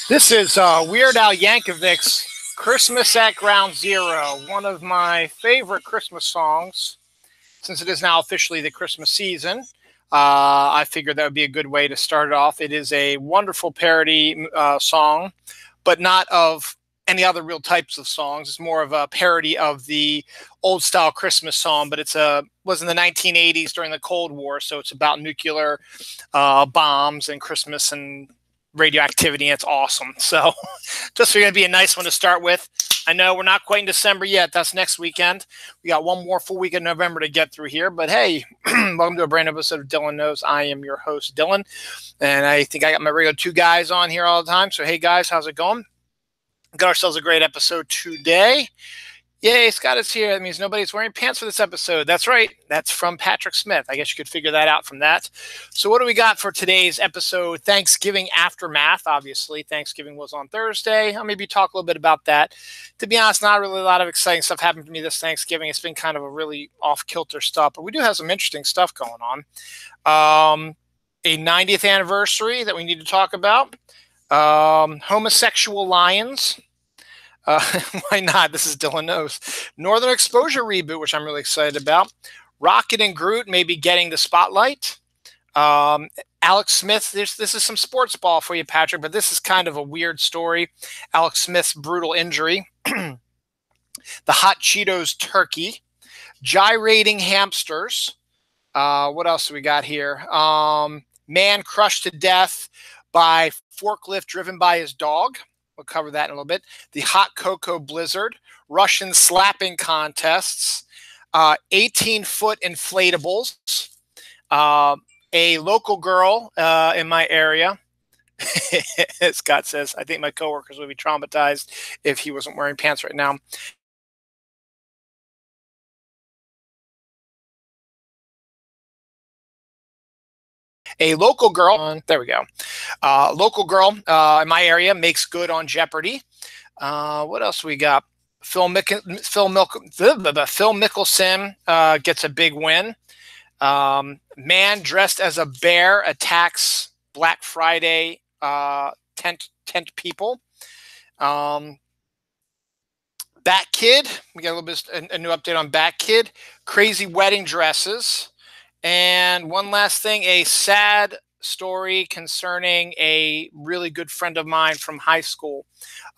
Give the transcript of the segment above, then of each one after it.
This is Weird Al Yankovic's Christmas at Ground Zero, one of my favorite Christmas songs. Since it is now officially the Christmas season, I figured that would be a good way to start it off. It is a wonderful parody song, but not of any other real types of songs. It's more of a parody of the old style Christmas song, but was in the 1980s during the Cold War, so it's about nuclear bombs and Christmas and radioactivity, and it's awesome. So just figured it'd be a nice one to start with. I know we're not quite in December yet. That's next weekend. We got one more full week in November to get through here. But hey, welcome to a brand new episode of Dylan Knows. I am your host, Dylan. And I think I got my regular two guys on here all the time. So hey guys, how's it going? Got ourselves a great episode today. Yay, Scott is here. That means nobody's wearing pants for this episode. That's right. That's from Patrick Smith. I guess you could figure that out from that. So what do we got for today's episode? Thanksgiving aftermath, obviously. Thanksgiving was on Thursday. I'll maybe talk a little bit about that. To be honest, not really a lot of exciting stuff happened to me this Thanksgiving. It's been kind of a really off-kilter stuff, but we do have some interesting stuff going on. A 90th anniversary that we need to talk about. Homosexual lions. Why not? This is Dylan Knows. Northern Exposure reboot, which I'm really excited about. Rocket and Groot maybe getting the spotlight. Alex Smith, this is some sports ball for you, Patrick, but this is kind of a weird story. Alex Smith's brutal injury. The Hot Cheetos turkey. Gyrating hamsters. What else do we got here? Man crushed to death by forklift driven by his dog. We'll cover that in a little bit. The hot cocoa blizzard, Russian slapping contests, 18-foot inflatables, a local girl in my area. Scott says, I think my coworkers would be traumatized if he wasn't wearing pants right now. A local girl, there we go. Local girl in my area makes good on Jeopardy. What else we got? Phil Mickelson gets a big win. Man dressed as a bear attacks Black Friday tent people. Bat Kid, we got a little bit a new update on Bat Kid. Crazy wedding dresses. And one last thing, a sad story concerning a really good friend of mine from high school.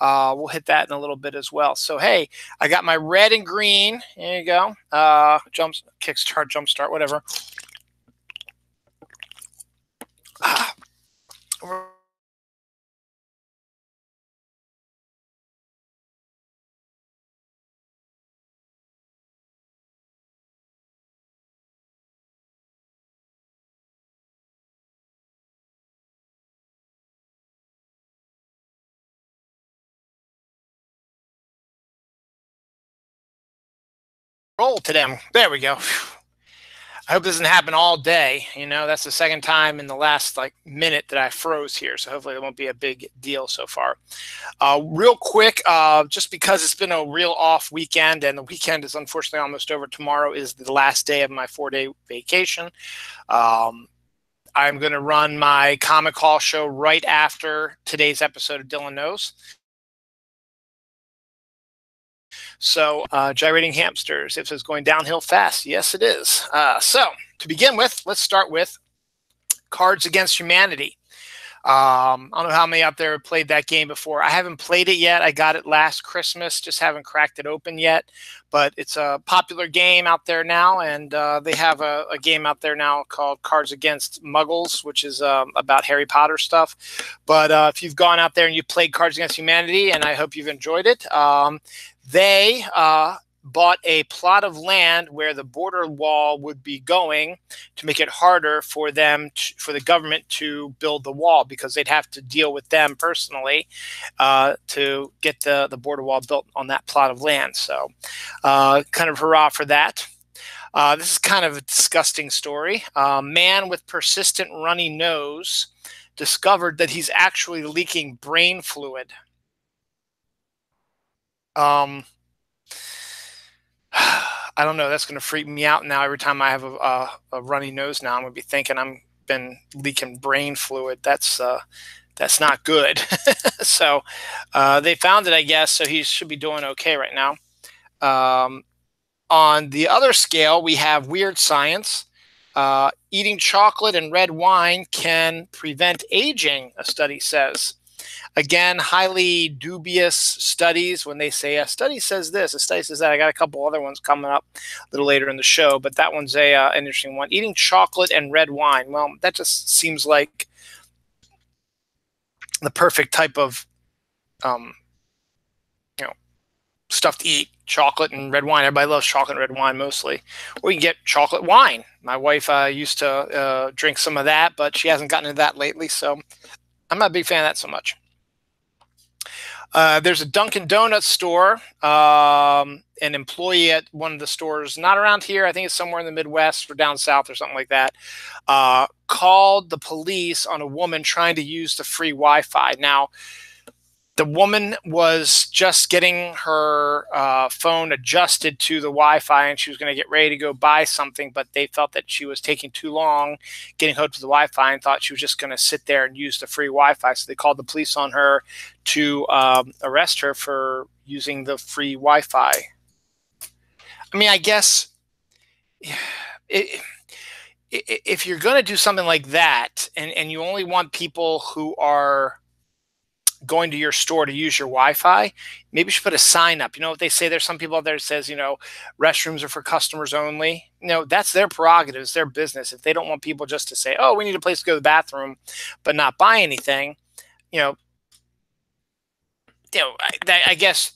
We'll hit that in a little bit as well. So, hey, I got my red and green. There you go. Kickstart, jumpstart, whatever. Roll to them. There we go. I hope this doesn't happen all day. You know, that's the second time in the last minute that I froze here. So hopefully it won't be a big deal so far. Real quick, just because it's been a real off weekend and the weekend is unfortunately almost over. Tomorrow is the last day of my 4-day vacation. I'm going to run my Comic Hall show right after today's episode of Dylan Knows. So gyrating hamsters, if it's going downhill fast, yes, it is. So to begin with, let's start with Cards Against Humanity. I don't know how many out there have played that game before. I haven't played it yet. I got it last Christmas, just haven't cracked it open yet. But it's a popular game out there now, and they have a game out there now called Cards Against Muggles, which is about Harry Potter stuff. But if you've gone out there and you've played Cards Against Humanity, and I hope you've enjoyed it, they bought a plot of land where the border wall would be going to make it harder for them, for the government to build the wall, because they'd have to deal with them personally to get the border wall built on that plot of land. So kind of hurrah for that. This is kind of a disgusting story. Man with persistent runny nose discovered that he's actually leaking brain fluid. I don't know. That's going to freak me out now. Every time I have a runny nose now, I'm going to be thinking I'm been leaking brain fluid. That's that's not good. So they found it, I guess, so he should be doing okay right now. On the other scale, we have weird science. Eating chocolate and red wine can prevent aging, a study says. Again, highly dubious studies when they say a study says this, a study says that. I got a couple other ones coming up a little later in the show, but that one's an interesting one. Eating chocolate and red wine. Well, that just seems like the perfect type of stuff to eat. Chocolate and red wine. Everybody loves chocolate and red wine mostly. Or you can get chocolate wine. My wife used to drink some of that, but she hasn't gotten into that lately, so I'm not a big fan of that so much. There's a Dunkin' Donuts store. An employee at one of the stores, not around here, I think it's somewhere in the Midwest or down south or something like that, called the police on a woman trying to use the free Wi-Fi. Now, the woman was just getting her phone adjusted to the Wi-Fi, and she was going to get ready to go buy something, but they felt that she was taking too long getting hooked to the Wi-Fi and thought she was just going to sit there and use the free Wi-Fi. So they called the police on her to arrest her for using the free Wi-Fi. I mean, I guess if you're going to do something like that and you only want people who are going to your store to use your Wi-Fi, maybe you should put a sign up. You know what they say? There's some people out there that says, restrooms are for customers only. That's their prerogative. It's their business. If they don't want people just to say, oh, we need a place to go to the bathroom, but not buy anything, I guess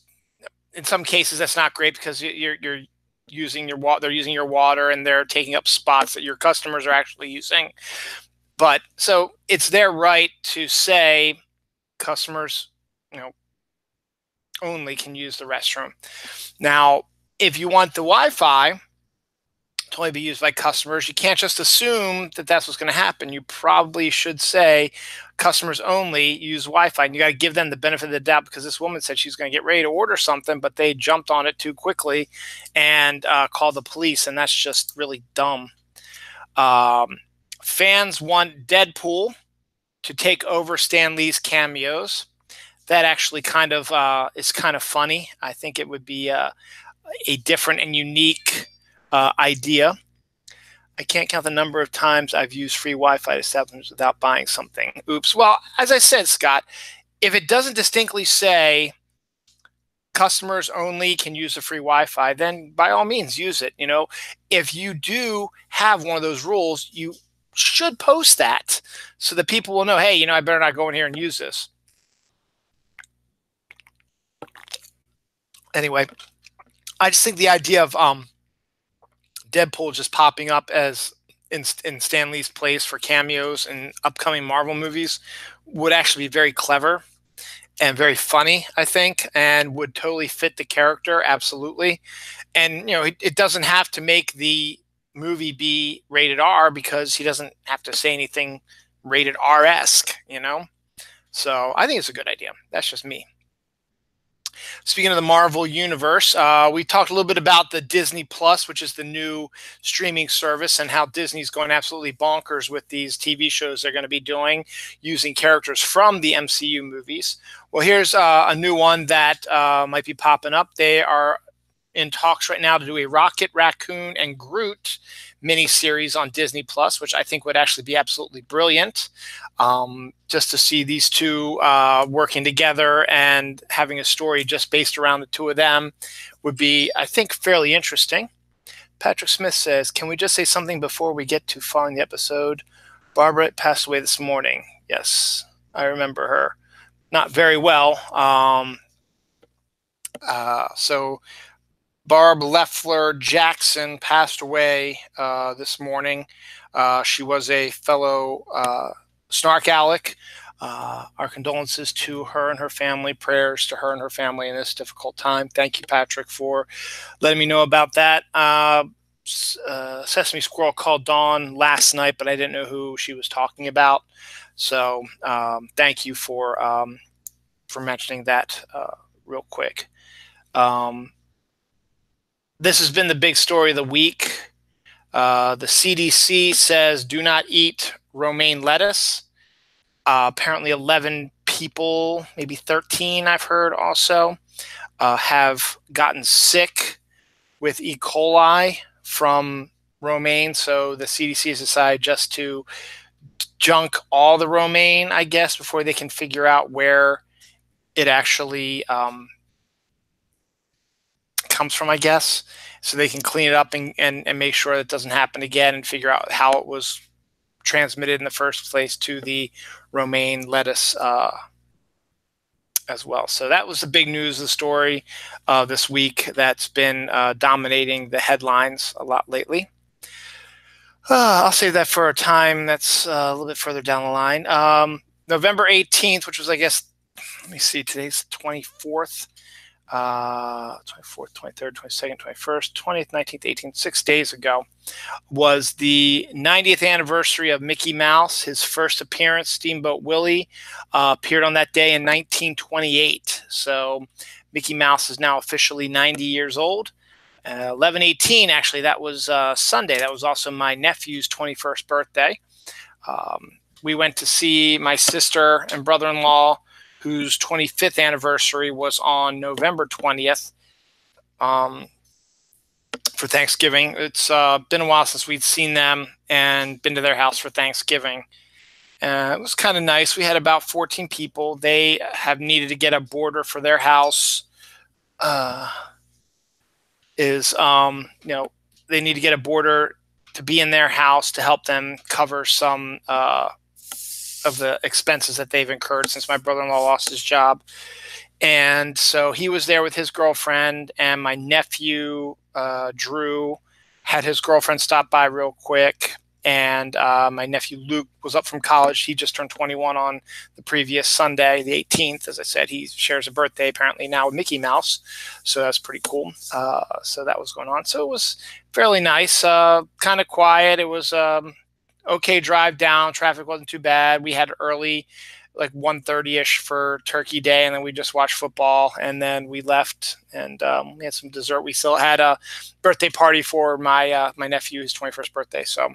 in some cases that's not great because you're using your water. They're using your water and they're taking up spots that your customers are actually using. But so it's their right to say customers, only can use the restroom. Now, if you want the Wi-Fi to only be used by customers, you can't just assume that that's what's going to happen. You probably should say customers only use Wi-Fi, and you got to give them the benefit of the doubt because this woman said she's going to get ready to order something, but they jumped on it too quickly and called the police, and that's just really dumb. Fans want Deadpool to take over Stan Lee's cameos. That actually kind of is kind of funny. I think it would be a different and unique idea. I can't count the number of times I've used free Wi-Fi to establishments without buying something. Oops. Well, as I said, Scott, if it doesn't distinctly say customers only can use the free Wi-Fi, then by all means use it. If you do have one of those rules, you should post that so that people will know, hey, I better not go in here and use this. Anyway, I just think the idea of Deadpool just popping up as in Stan Lee's place for cameos in upcoming Marvel movies would actually be very clever and very funny, I think, and would totally fit the character, absolutely. And, it doesn't have to make the movie be rated R because he doesn't have to say anything rated R-esque, So I think it's a good idea. That's just me. Speaking of the Marvel Universe, we talked a little bit about the Disney Plus, which is the new streaming service, and how Disney's going absolutely bonkers with these TV shows they're going to be doing using characters from the MCU movies. Well, here's a new one that might be popping up. They are in talks right now to do a Rocket Raccoon and Groot miniseries on Disney Plus, which I think would actually be absolutely brilliant. Just to see these two working together and having a story just based around the two of them would be, I think, fairly interesting. Patrick Smith says, can we just say something before we get too far in the episode? Barbara passed away this morning. Yes, I remember her. Not very well. So Barb Leffler Jackson passed away this morning. She was a fellow Snark Alec. Our condolences to her and her family, prayers to her and her family in this difficult time. Thank you, Patrick, for letting me know about that. Sesame Squirrel called Dawn last night, but I didn't know who she was talking about. So thank you for mentioning that real quick. This has been the big story of the week. The CDC says do not eat romaine lettuce. Apparently 11 people, maybe 13, I've heard also, have gotten sick with E. coli from romaine. So the CDC has decided just to junk all the romaine, I guess, before they can figure out where it actually comes from, I guess, so they can clean it up and make sure that it doesn't happen again and figure out how it was transmitted in the first place to the romaine lettuce as well. So that was the big news of the story this week that's been dominating the headlines a lot lately. I'll save that for a time that's a little bit further down the line. November 18th, which was, I guess, let me see, today's the 24th. 24th, 23rd, 22nd, 21st, 20th, 19th, 18th, 6 days ago, was the 90th anniversary of Mickey Mouse. His first appearance, Steamboat Willie, appeared on that day in 1928. So Mickey Mouse is now officially 90 years old. 11/18, actually, that was Sunday. That was also my nephew's 21st birthday. We went to see my sister and brother-in-law, whose 25th anniversary was on November 20th for Thanksgiving. It's been a while since we'd seen them and been to their house for Thanksgiving. It was kind of nice. We had about 14 people. They have needed to get a boarder for their house. They need to get a boarder to be in their house to help them cover some of the expenses that they've incurred since my brother-in-law lost his job. And so he was there with his girlfriend, and my nephew, Drew, had his girlfriend stop by real quick. And my nephew, Luke, was up from college. He just turned 21 on the previous Sunday, the 18th. As I said, he shares a birthday apparently now with Mickey Mouse. So that's pretty cool. So that was going on. So it was fairly nice, kind of quiet. It was okay drive down. Traffic wasn't too bad. We had early, like 1:30ish for Turkey Day, and then we just watched football, and then we left, and we had some dessert. We still had a birthday party for my my nephew's 21st birthday, so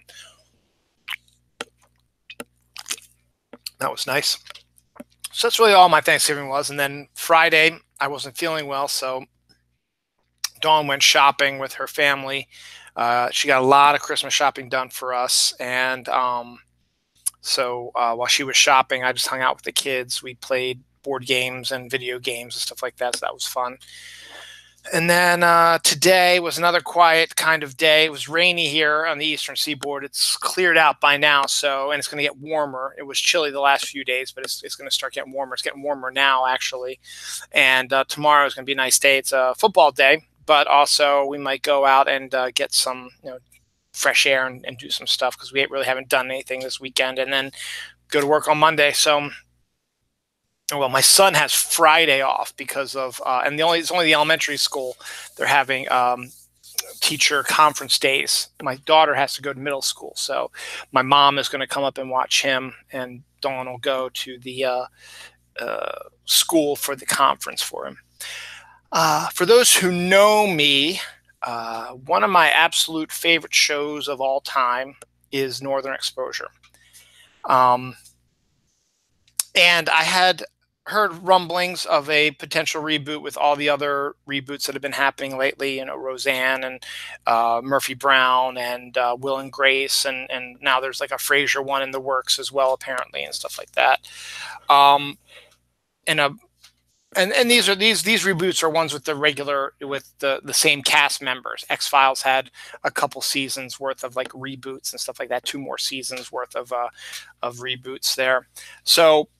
that was nice. So that's really all my Thanksgiving was. And then Friday, I wasn't feeling well, so Dawn went shopping with her family. She got a lot of Christmas shopping done for us. And so while she was shopping, I just hung out with the kids. We played board games and video games and stuff like that. So that was fun. And then today was another quiet kind of day. It was rainy here on the eastern seaboard. It's cleared out by now, and it's going to get warmer. It was chilly the last few days, but it's going to start getting warmer. It's getting warmer now, actually. And tomorrow is going to be a nice day. It's a football day, but also we might go out and get some fresh air and do some stuff because we really haven't done anything this weekend, and then go to work on Monday. So, well, my son has Friday off because of and it's only the elementary school. They're having teacher conference days. My daughter has to go to middle school, so my mom is going to come up and watch him, and Dawn will go to the school for the conference for him. For those who know me, one of my absolute favorite shows of all time is Northern Exposure. And I had heard rumblings of a potential reboot with all the other reboots that have been happening lately, Roseanne and Murphy Brown and Will and Grace, and now there's like a Frasier one in the works as well, apparently, and stuff like that. And these reboots are ones with the same cast members. X-Files had a couple seasons worth of like reboots and stuff like that, 2 more seasons worth of reboots there. So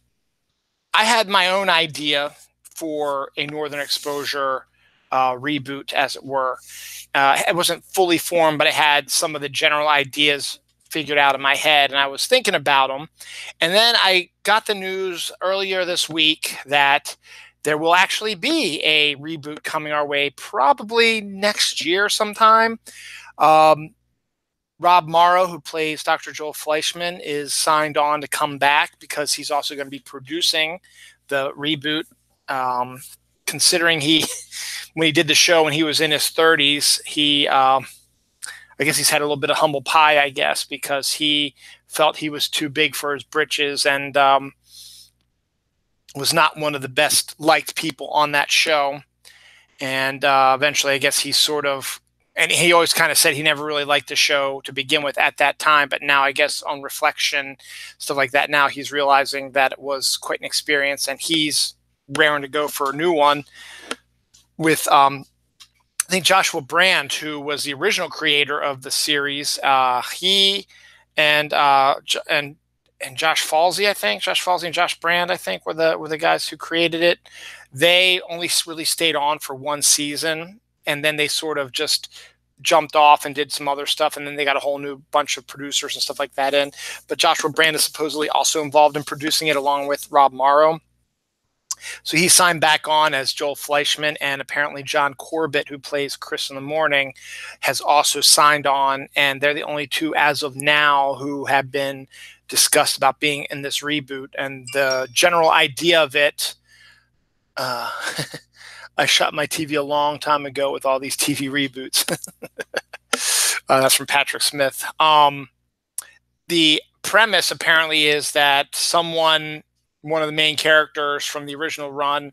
I had my own idea for a Northern Exposure reboot, as it were. It wasn't fully formed, but I had some of the general ideas figured out in my head, and I was thinking about them. And then I got the news earlier this week that there will actually be a reboot coming our way, probably next year sometime. Rob Morrow, who plays Dr. Joel Fleischman, is signed on to come back because he's also going to be producing the reboot. Considering when he did the show when he was in his 30s, I guess he's had a little bit of humble pie, I guess, because he felt he was too big for his britches, and was not one of the best liked people on that show. And eventually, I guess he sort of, and he always kind of said he never really liked the show to begin with at that time. But now, I guess on reflection, stuff like that, now he's realizing that it was quite an experience, and he's raring to go for a new one with, I think, Joshua Brand, who was the original creator of the series. He and Josh Falsey, I think. Josh Falsey and Josh Brand, I think, were the guys who created it. They only really stayed on for one season, and then they sort of just jumped off and did some other stuff, and then they got a whole new bunch of producers and stuff like that in. But Joshua Brand is supposedly also involved in producing it along with Rob Morrow. So he signed back on as Joel Fleischman, and apparently John Corbett, who plays Chris in the Morning, has also signed on, and they're the only two as of now who have been discussed about being in this reboot. And the general idea of it, I shot my TV a long time ago with all these TV reboots. That's from Patrick Smith. The premise apparently is that one of the main characters from the original run,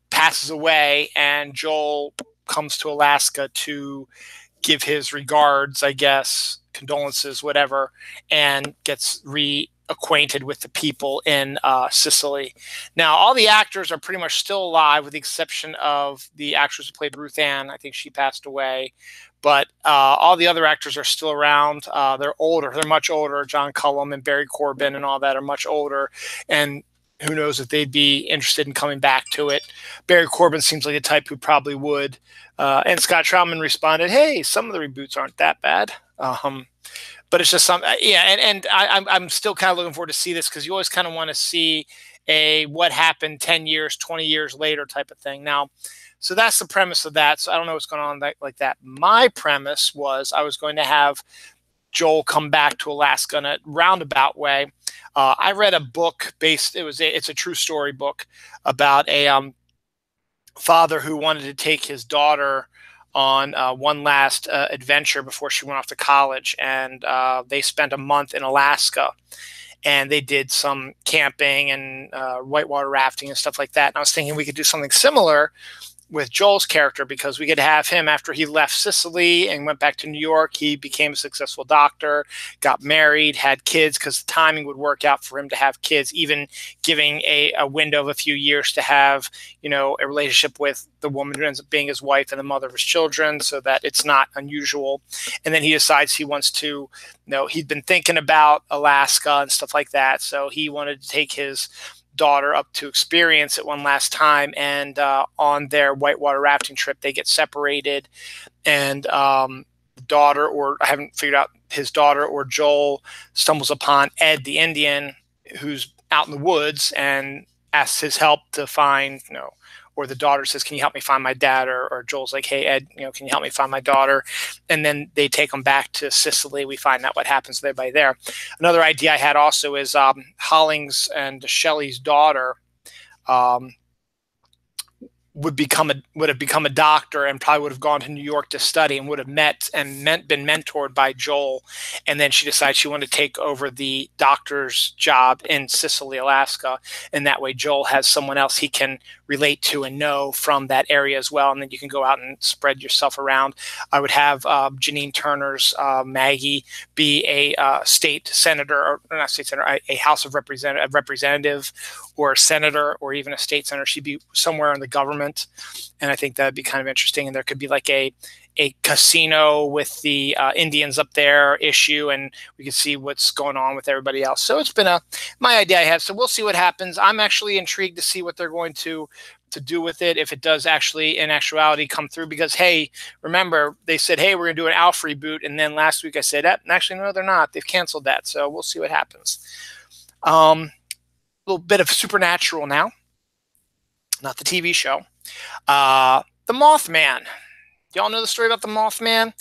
passes away, and Joel comes to Alaska to give his regards, I guess, condolences, whatever, and gets reacquainted with the people in Sicily. Now, all the actors are pretty much still alive, with the exception of the actress who played Ruth Ann. I think she passed away. But all the other actors are still around. They're older. They're much older. John Cullum and Barry Corbin and all that are much older. And who knows if they'd be interested in coming back to it. Barry Corbin seems like a type who probably would. And Scott Troutman responded, "Hey, some of the reboots aren't that bad." But it's just and I'm still kind of looking forward to see this, because you always kind of want to see a what happened 10 years, 20 years later type of thing. Now, so that's the premise of that. So I don't know what's going on like that. My premise was I was going to have Joel come back to Alaska in a roundabout way. I read a book it's a true story book about a father who wanted to take his daughter on one last adventure before she went off to college. And they spent a month in Alaska, and they did some camping and whitewater rafting and stuff like that. And I was thinking we could do something similar with Joel's character, because we could have him, after he left Sicily and went back to New York, he became a successful doctor, got married, had kids, because the timing would work out for him to have kids, even giving a window of a few years to have, a relationship with the woman who ends up being his wife and the mother of his children, so that it's not unusual. And then he decides he wants to, he'd been thinking about Alaska and stuff like that, so he wanted to take his daughter up to experience it one last time. And on their whitewater rafting trip, they get separated, and daughter, or I haven't figured out, his daughter or Joel stumbles upon Ed the Indian, who's out in the woods, and asks his help to find, or the daughter says, "Can you help me find my dad?" Or Joel's like, "Hey, Ed, can you help me find my daughter?" And then they take them back to Sicily. We find out what happens to everybody there. Another idea I had also is Hollings and Shelley's daughter would have become a doctor, and probably would have gone to New York to study, and would have been mentored by Joel. And then she decided she wanted to take over the doctor's job in Sicily, Alaska. And that way Joel has someone else he can relate to and know from that area as well. And then you can go out and spread yourself around. I would have Janine Turner's Maggie be a state senator, or not state senator, a House of representative, or a senator, or even a state senator. She'd be somewhere in the government. And I think that'd be kind of interesting. And there could be like a casino with the Indians up there issue, and we could see what's going on with everybody else. So it's been my idea I have. So we'll see what happens. I'm actually intrigued to see what they're going to do with it, if it does actually in actuality come through, because, hey, remember, they said, hey, we're going to do an Alf reboot. And then last week I said, actually, no, they're not. They've canceled that. So we'll see what happens. A little bit of Supernatural now, not the TV show. The Mothman. Y'all know the story about the Mothman?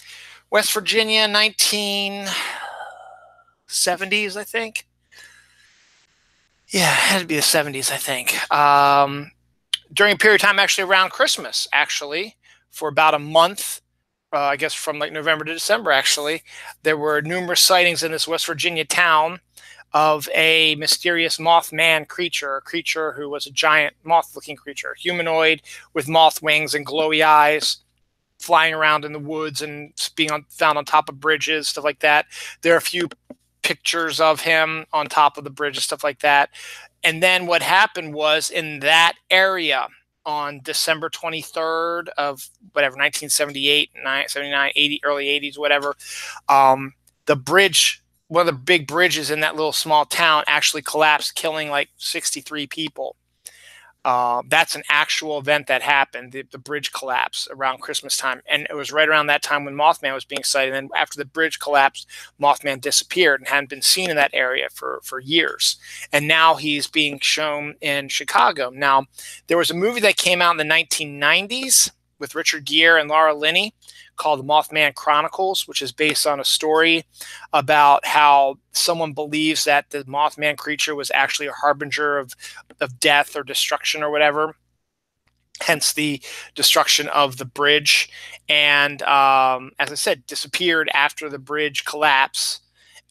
West Virginia, 1970s, I think. Yeah, it had to be the 70s, I think. During a period of time, actually around Christmas, for about a month, I guess from like November to December, there were numerous sightings in this West Virginia town. of a mysterious Mothman creature, a creature who was a giant moth-looking creature, humanoid with moth wings and glowy eyes, flying around in the woods and being found on top of bridges, stuff like that. There are a few pictures of him on top of the bridge and stuff like that. And then what happened was, in that area on December 23rd of whatever, 1978, 79, 80, early 80s, whatever, the bridge, one of the big bridges in that little small town, actually collapsed, killing like 63 people. That's an actual event that happened. The bridge collapsed around Christmas time. And it was right around that time when Mothman was being sighted. And then after the bridge collapsed, Mothman disappeared and hadn't been seen in that area for years. And now he's being shown in Chicago. Now, there was a movie that came out in the 1990s with Richard Gere and Laura Linney called The Mothman Chronicles, which is based on a story about how someone believes that the Mothman creature was actually a harbinger of death or destruction or whatever, hence the destruction of the bridge. And as I said, disappeared after the bridge collapse.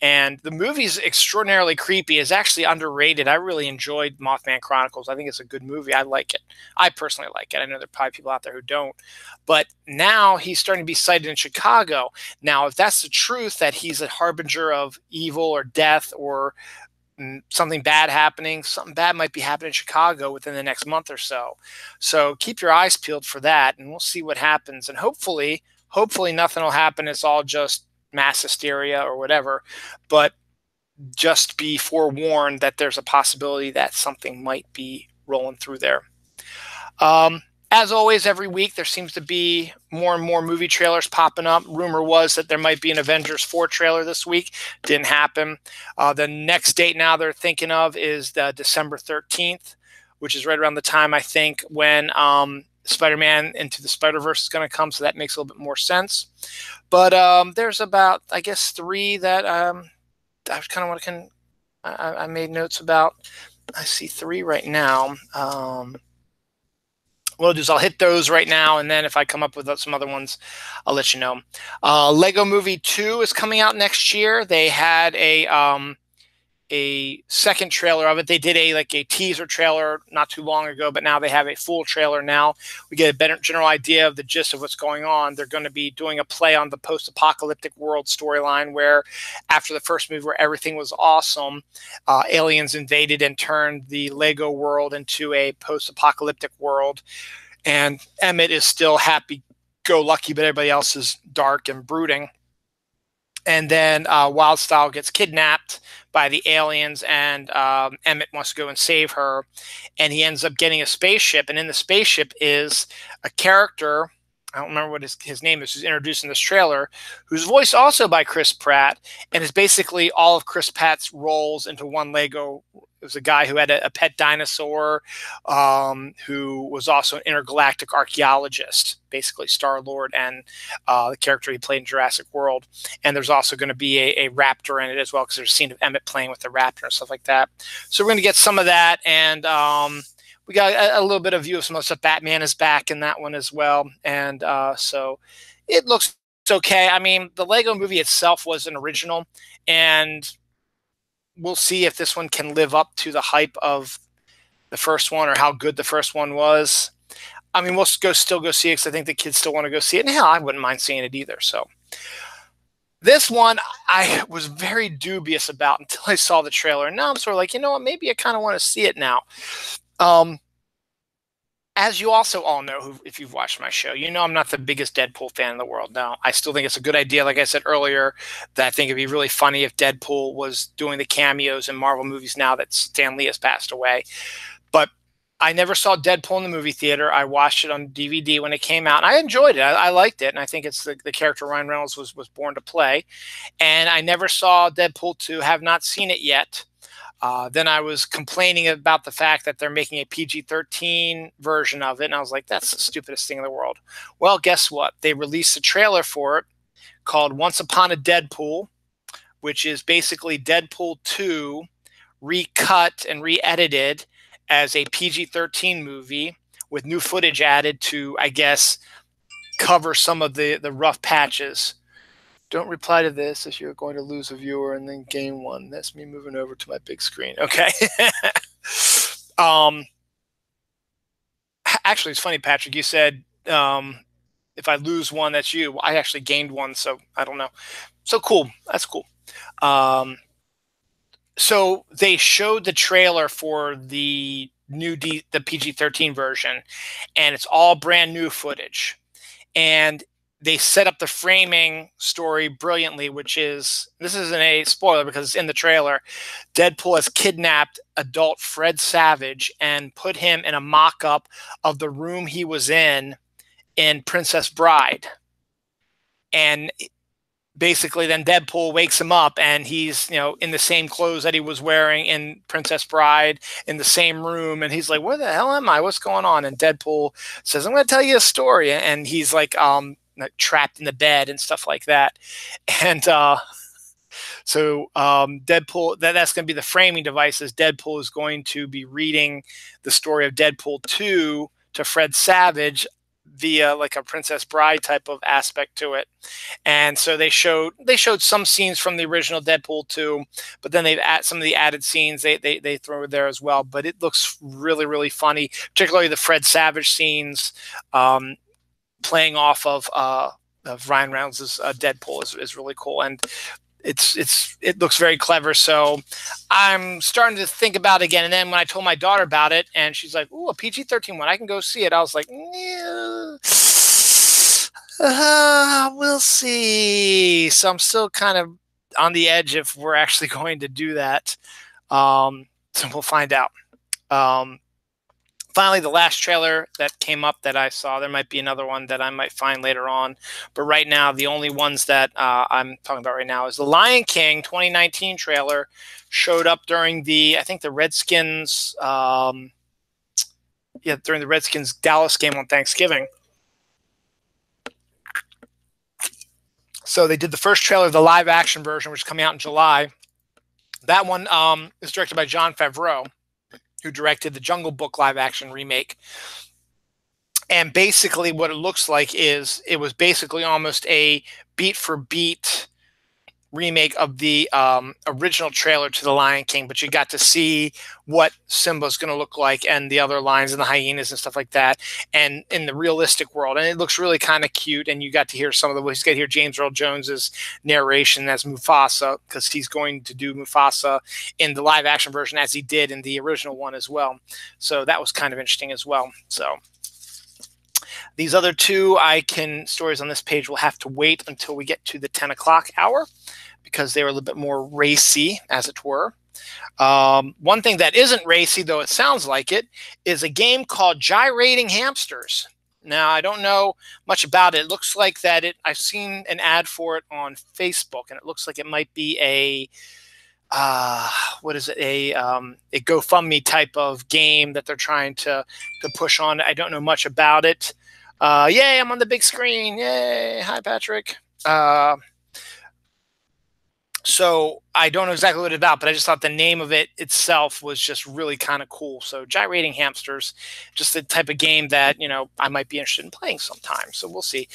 And the movie's extraordinarily creepy. It's actually underrated. I really enjoyed Mothman Chronicles. I think it's a good movie. I like it. I personally like it. I know there are probably people out there who don't. But now he's starting to be sighted in Chicago. Now, if that's the truth, that he's a harbinger of evil or death or something bad happening, something bad might be happening in Chicago within the next month or so. So keep your eyes peeled for that, and we'll see what happens. And hopefully nothing will happen. It's all just mass hysteria or whatever, but just be forewarned that there's a possibility that something might be rolling through there. As always, every week there seems to be more and more movie trailers popping up. Rumor was that there might be an Avengers 4 trailer this week. Didn't happen. The next date now they're thinking of is December 13th, which is right around the time, I think, when Spider-Man Into the Spider-Verse is going to come, so that makes a little bit more sense. But there's about, I guess, 3 that I kind of want to I made notes about. I see 3 right now. What I'll do is I'll hit those right now, and then if I come up with some other ones, I'll let you know. Lego Movie 2 is coming out next year. They had a second trailer of it. They did a teaser trailer not too long ago, but now they have a full trailer now. We get a better general idea of the gist of what's going on. They're going to be doing a play on the post-apocalyptic world storyline, where after the first movie where everything was awesome, aliens invaded and turned the Lego world into a post-apocalyptic world. And Emmett is still happy-go-lucky, but everybody else is dark and brooding. And then Wildstyle gets kidnapped by the aliens, and Emmett wants to go and save her. And he ends up getting a spaceship, and in the spaceship is a character, I don't remember what his name is, who's introduced in this trailer, who's voiced also by Chris Pratt, and is basically all of Chris Pratt's roles into one Lego. It was a guy who had a pet dinosaur, who was also an intergalactic archaeologist, basically Star-Lord, and the character he played in Jurassic World. And there's also going to be a raptor in it as well, because there's a scene of Emmett playing with the raptor and stuff like that. So we're going to get some of that, and we got a little bit of view of some other stuff. Batman is back in that one as well, and so it looks okay. I mean, the Lego movie itself was an original, and we'll see if this one can live up to the hype of the first one, or how good the first one was. I mean, we'll still go see it, because I think the kids still want to go see it. And hell, I wouldn't mind seeing it either. So this one I was very dubious about until I saw the trailer. And now I'm sort of like, you know what, maybe I kind of want to see it now. As you also all know, if you've watched my show, you know I'm not the biggest Deadpool fan in the world. Now, I still think it's a good idea, like I said earlier, that I think it'd be really funny if Deadpool was doing the cameos in Marvel movies now that Stan Lee has passed away. But I never saw Deadpool in the movie theater. I watched it on DVD when it came out, and I enjoyed it. I liked it, and I think it's the character Ryan Reynolds was born to play. And I never saw Deadpool 2, have not seen it yet. Then I was complaining about the fact that they're making a PG-13 version of it, and I was like, that's the stupidest thing in the world. Well, guess what? They released a trailer for it called Once Upon a Deadpool, which is basically Deadpool 2 recut and re-edited as a PG-13 movie with new footage added to, I guess, cover some of the rough patches Don't reply to this if you're going to lose a viewer and then gain one. That's me moving over to my big screen. Okay. Actually, it's funny, Patrick. You said if I lose one, that's you. I actually gained one, so I don't know. So cool. That's cool. So they showed the trailer for the new the PG-13 version, and it's all brand new footage. And they set up the framing story brilliantly, which is, this isn't a spoiler because it's in the trailer. Deadpool has kidnapped adult Fred Savage and put him in a mock-up of the room he was in Princess Bride. And basically then Deadpool wakes him up and he's, in the same clothes that he was wearing in Princess Bride, in the same room. And he's like, where the hell am I? What's going on? And Deadpool says, I'm going to tell you a story. And he's like trapped in the bed and stuff like that. And so Deadpool, that's going to be the framing device, is Deadpool is going to be reading the story of Deadpool 2 to Fred Savage via like a Princess Bride type of aspect to it. And so they showed some scenes from the original Deadpool 2, but then they've added some of the added scenes they throw there as well. But it looks really, really funny, particularly the Fred Savage scenes playing off of Ryan Reynolds' Deadpool is really cool. And it looks very clever. So I'm starting to think about it again. And then when I told my daughter about it, and she's like, "Ooh, a PG-13 one, I can go see it." I was like, yeah, we'll see. So I'm still kind of on the edge if we're actually going to do that. So we'll find out. Finally, the last trailer that came up that I saw, there might be another one that I might find later on. But right now, the only ones that I'm talking about right now is the Lion King 2019 trailer. Showed up during I think the Redskins, during the Redskins Dallas game on Thanksgiving. So they did the first trailer of the live action version, which is coming out in July. That one is directed by Jon Favreau, who directed the Jungle Book live action remake. And basically what it looks like is it was basically almost a beat for beat remake of the original trailer to The Lion King, but you got to see what Simba's going to look like and the other lions and the hyenas and stuff like that, and in the realistic world. And it looks really kind of cute, and you got to hear some of the ways. You got to hear James Earl Jones's narration as Mufasa, because he's going to do Mufasa in the live action version as he did in the original one as well. So that was kind of interesting as well. So these other two stories on this page will have to wait until we get to the 10 o'clock hour, because they were a little bit more racy, as it were. One thing that isn't racy, though it sounds like it, is a game called Gyrating Hamsters. Now, I don't know much about it. It looks like that I've seen an ad for it on Facebook, and it looks like it might be a GoFundMe type of game that they're trying to push on. I don't know much about it. Yay, I'm on the big screen. Yay. Hi, Patrick. So I don't know exactly what it's about, but I just thought the name of it itself was just really kind of cool. So Gyrating Hamsters, just the type of game that, I might be interested in playing sometime. So we'll see.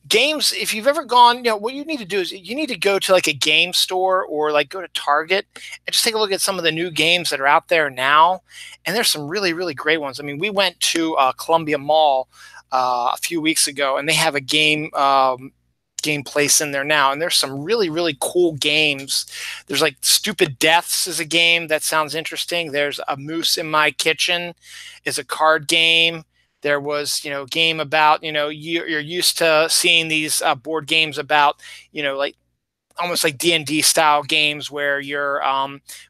Games, if you've ever gone, what you need to do is you need to go to like a game store or like go to Target and just take a look at some of the new games that are out there now. And there's some really, really great ones. I mean, we went to Columbia Mall a few weeks ago, and they have a game place in there now, and there's some really, really cool games. There's like Stupid Deaths is a game that sounds interesting. There's A Moose in My Kitchen is a card game. There was, a game about, you're used to seeing these board games about, like almost like D&D style games where you're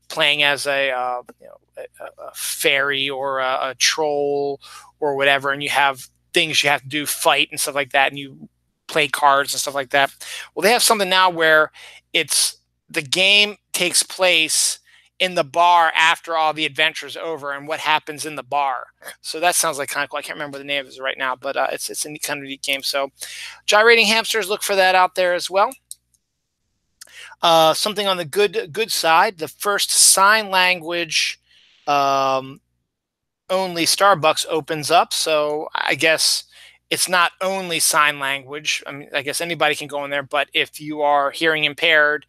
playing as a fairy or a troll or whatever, and you have things you have to do, fight and stuff like that, and you play cards and stuff like that. Well, they have something now where the game takes place in the bar after all the adventure's over and what happens in the bar. So that sounds like kind of cool. I can't remember the name of it right now, but it's a kind of neat game. So Gyrating Hamsters, look for that out there as well. Something on the good side, the first sign language only Starbucks opens up. So I guess it's not only sign language. I mean, I guess anybody can go in there, but if you are hearing impaired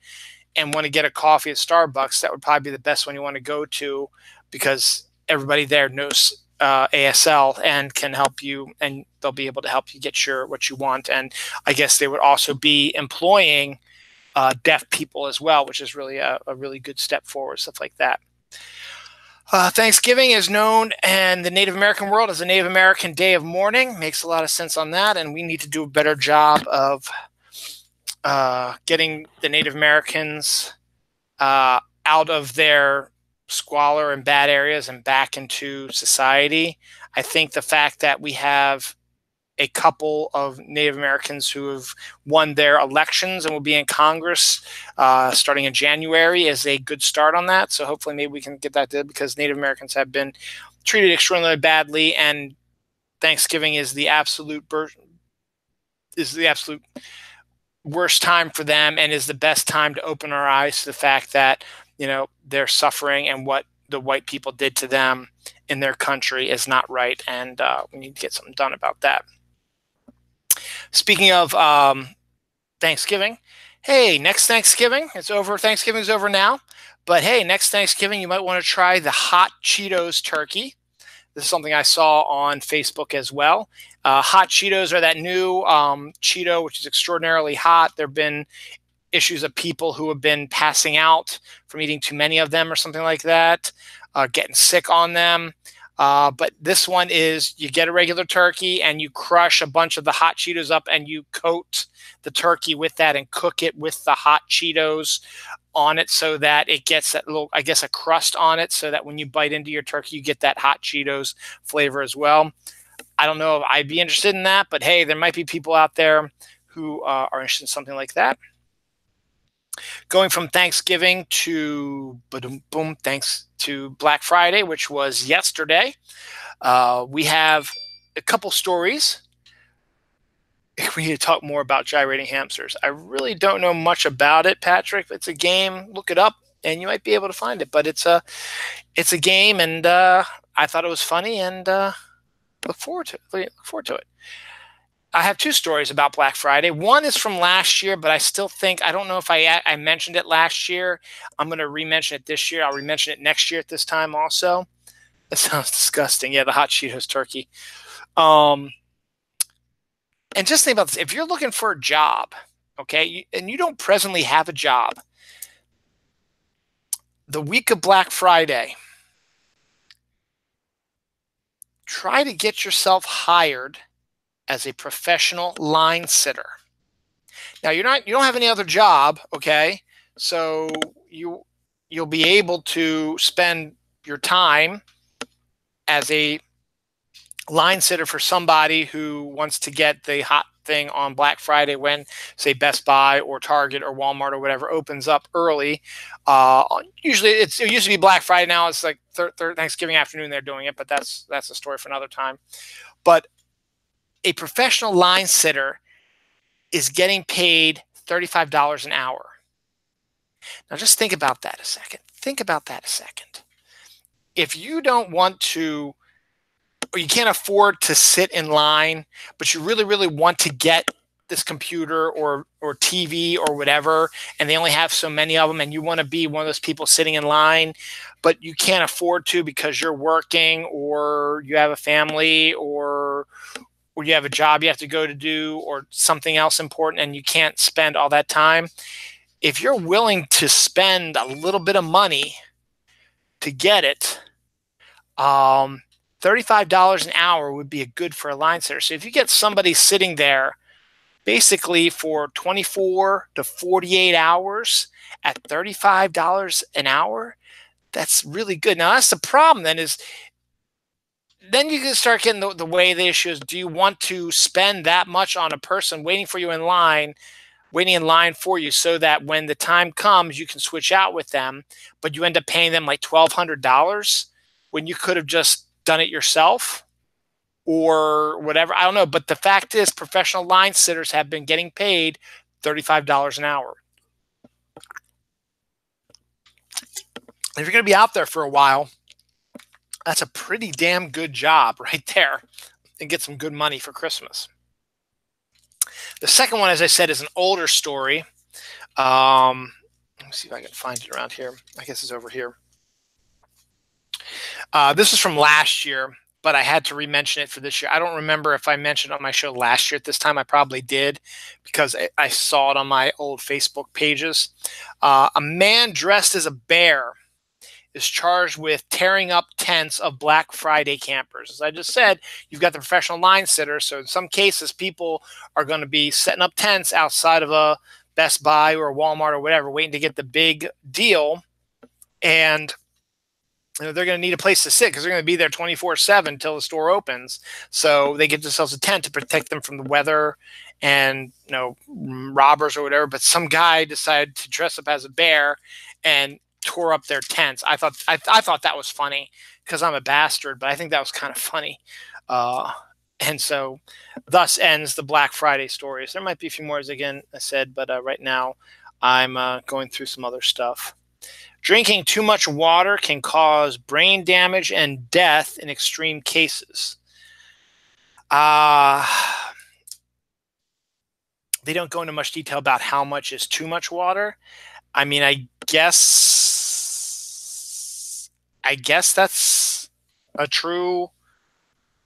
and want to get a coffee at Starbucks, that would probably be the best one you want to go to, because everybody there knows ASL and can help you, and they'll be able to help you get what you want. And I guess they would also be employing deaf people as well, which is really a really good step forward, stuff like that. Thanksgiving is known in the Native American world as the Native American Day of Mourning. Makes a lot of sense on that, and we need to do a better job of getting the Native Americans out of their squalor and bad areas and back into society. I think the fact that we have a couple of Native Americans who have won their elections and will be in Congress starting in January is a good start on that. So hopefully maybe we can get that done, because Native Americans have been treated extremely badly, and Thanksgiving is the absolute worst time for them, and is the best time to open our eyes to the fact that, you know, they're suffering, and what the white people did to them in their country is not right, and we need to get something done about that. Speaking of Thanksgiving, hey, next Thanksgiving, it's over. Thanksgiving's over now, but hey, next Thanksgiving, you might want to try the hot Cheetos turkey. This is something I saw on Facebook as well. Hot Cheetos are that new Cheeto, which is extraordinarily hot. There have been issues of people who have been passing out from eating too many of them or something like that, getting sick on them. But this one is, you get a regular turkey and you crush a bunch of the hot Cheetos up, and you coat the turkey with that and cook it with the hot Cheetos on it, so that it gets that little, I guess, a crust on it, so that when you bite into your turkey, you get that hot Cheetos flavor as well. I don't know if I'd be interested in that, but hey, there might be people out there who are interested in something like that. Going from Thanksgiving to thanks to Black Friday, which was yesterday, we have a couple stories. We need to talk more about gyrating hamsters. I really don't know much about it, Patrick. It's a game. Look it up, and you might be able to find it. But it's a game, and I thought it was funny, and look forward to it. I have two stories about Black Friday. One is from last year, but I still think, I don't know if I mentioned it last year. I'm going to re-mention it this year. I'll re-mention it next year at this time also. That sounds disgusting. Yeah, the hot Cheetos turkey. And just think about this. If you're looking for a job, okay, and you don't presently have a job, the week of Black Friday, try to get yourself hired as a professional line sitter. Now, you don't have any other job, okay? So you'll be able to spend your time as a line sitter for somebody who wants to get the hot thing on Black Friday when, say, Best Buy or Target or Walmart or whatever opens up early. Usually it used to be Black Friday. Now it's like Thanksgiving afternoon they're doing it, but that's a story for another time. But a professional line sitter is getting paid $35 an hour. Now just think about that a second. If you don't want to, or you can't afford to sit in line, but you really, really want to get this computer or TV or whatever, and they only have so many of them, and you want to be one of those people sitting in line, but you can't afford to because you're working, or you have a family, or you have a job you have to go to do, or something else important, and you can't spend all that time. If you're willing to spend a little bit of money to get it, $35 an hour would be good for a line sitter. So if you get somebody sitting there basically for 24 to 48 hours at $35 an hour, that's really good. Now, that's the problem then, is then you can start getting the way the issue is, do you want to spend that much on a person waiting for you in line, waiting in line for you, so that when the time comes, you can switch out with them, but you end up paying them like $1,200 when you could have just done it yourself or whatever? I don't know. But the fact is, professional line sitters have been getting paid $35 an hour. If you're going to be out there for a while, that's a pretty damn good job right there. and get some good money for Christmas. The second one, as I said, is an older story. Let me see if I can find it around here. I guess it's over here. This is from last year, but I had to re-mention it for this year. I don't remember if I mentioned it on my show last year at this time. I probably did because I saw it on my old Facebook pages. A man dressed as a bear is charged with tearing up tents of Black Friday campers. As I just said, you've got the professional line sitters. So in some cases, people are going to be setting up tents outside of a Best Buy or a Walmart or whatever, waiting to get the big deal. And they're going to need a place to sit because they're going to be there 24/7 until the store opens. So they get themselves a tent to protect them from the weather and robbers or whatever. But some guy decided to dress up as a bear and tore up their tents. I thought that was funny because I'm a bastard, but I think that was kind of funny. And so thus ends the Black Friday stories. There might be a few more, as again I said, but right now I'm going through some other stuff. Drinking too much water can cause brain damage and death in extreme cases. They don't go into much detail about how much is too much water. I mean, I guess that's a true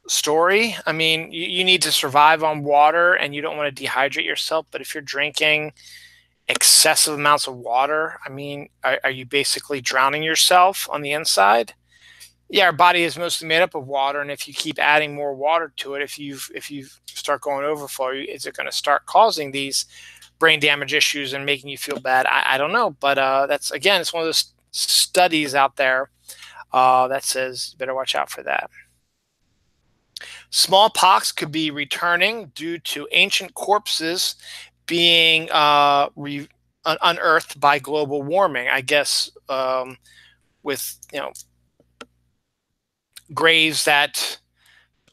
story. I mean, you need to survive on water and you don't want to dehydrate yourself. But if you're drinking excessive amounts of water, I mean, are you basically drowning yourself on the inside? Yeah, our body is mostly made up of water, and if you keep adding more water to it, if you start going overflow, is it going to start causing these brain damage issues and making you feel bad? I don't know, but that's, again, it's one of those studies out there that says you better watch out for that. Smallpox could be returning due to ancient corpses being unearthed by global warming. I guess with graves that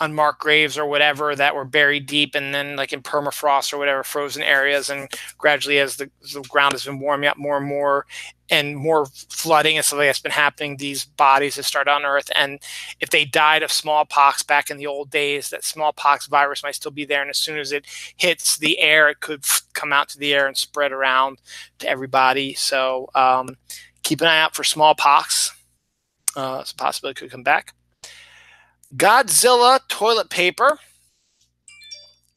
unmarked graves or whatever that were buried deep and then like in permafrost or whatever, frozen areas, and gradually as the ground has been warming up more and more flooding and stuff like that's been happening, these bodies have started on Earth. And if they died of smallpox back in the old days, that smallpox virus might still be there, and as soon as it hits the air, it could come out to the air and spread around to everybody. So keep an eye out for smallpox. It's a possibility it could come back. Godzilla toilet paper,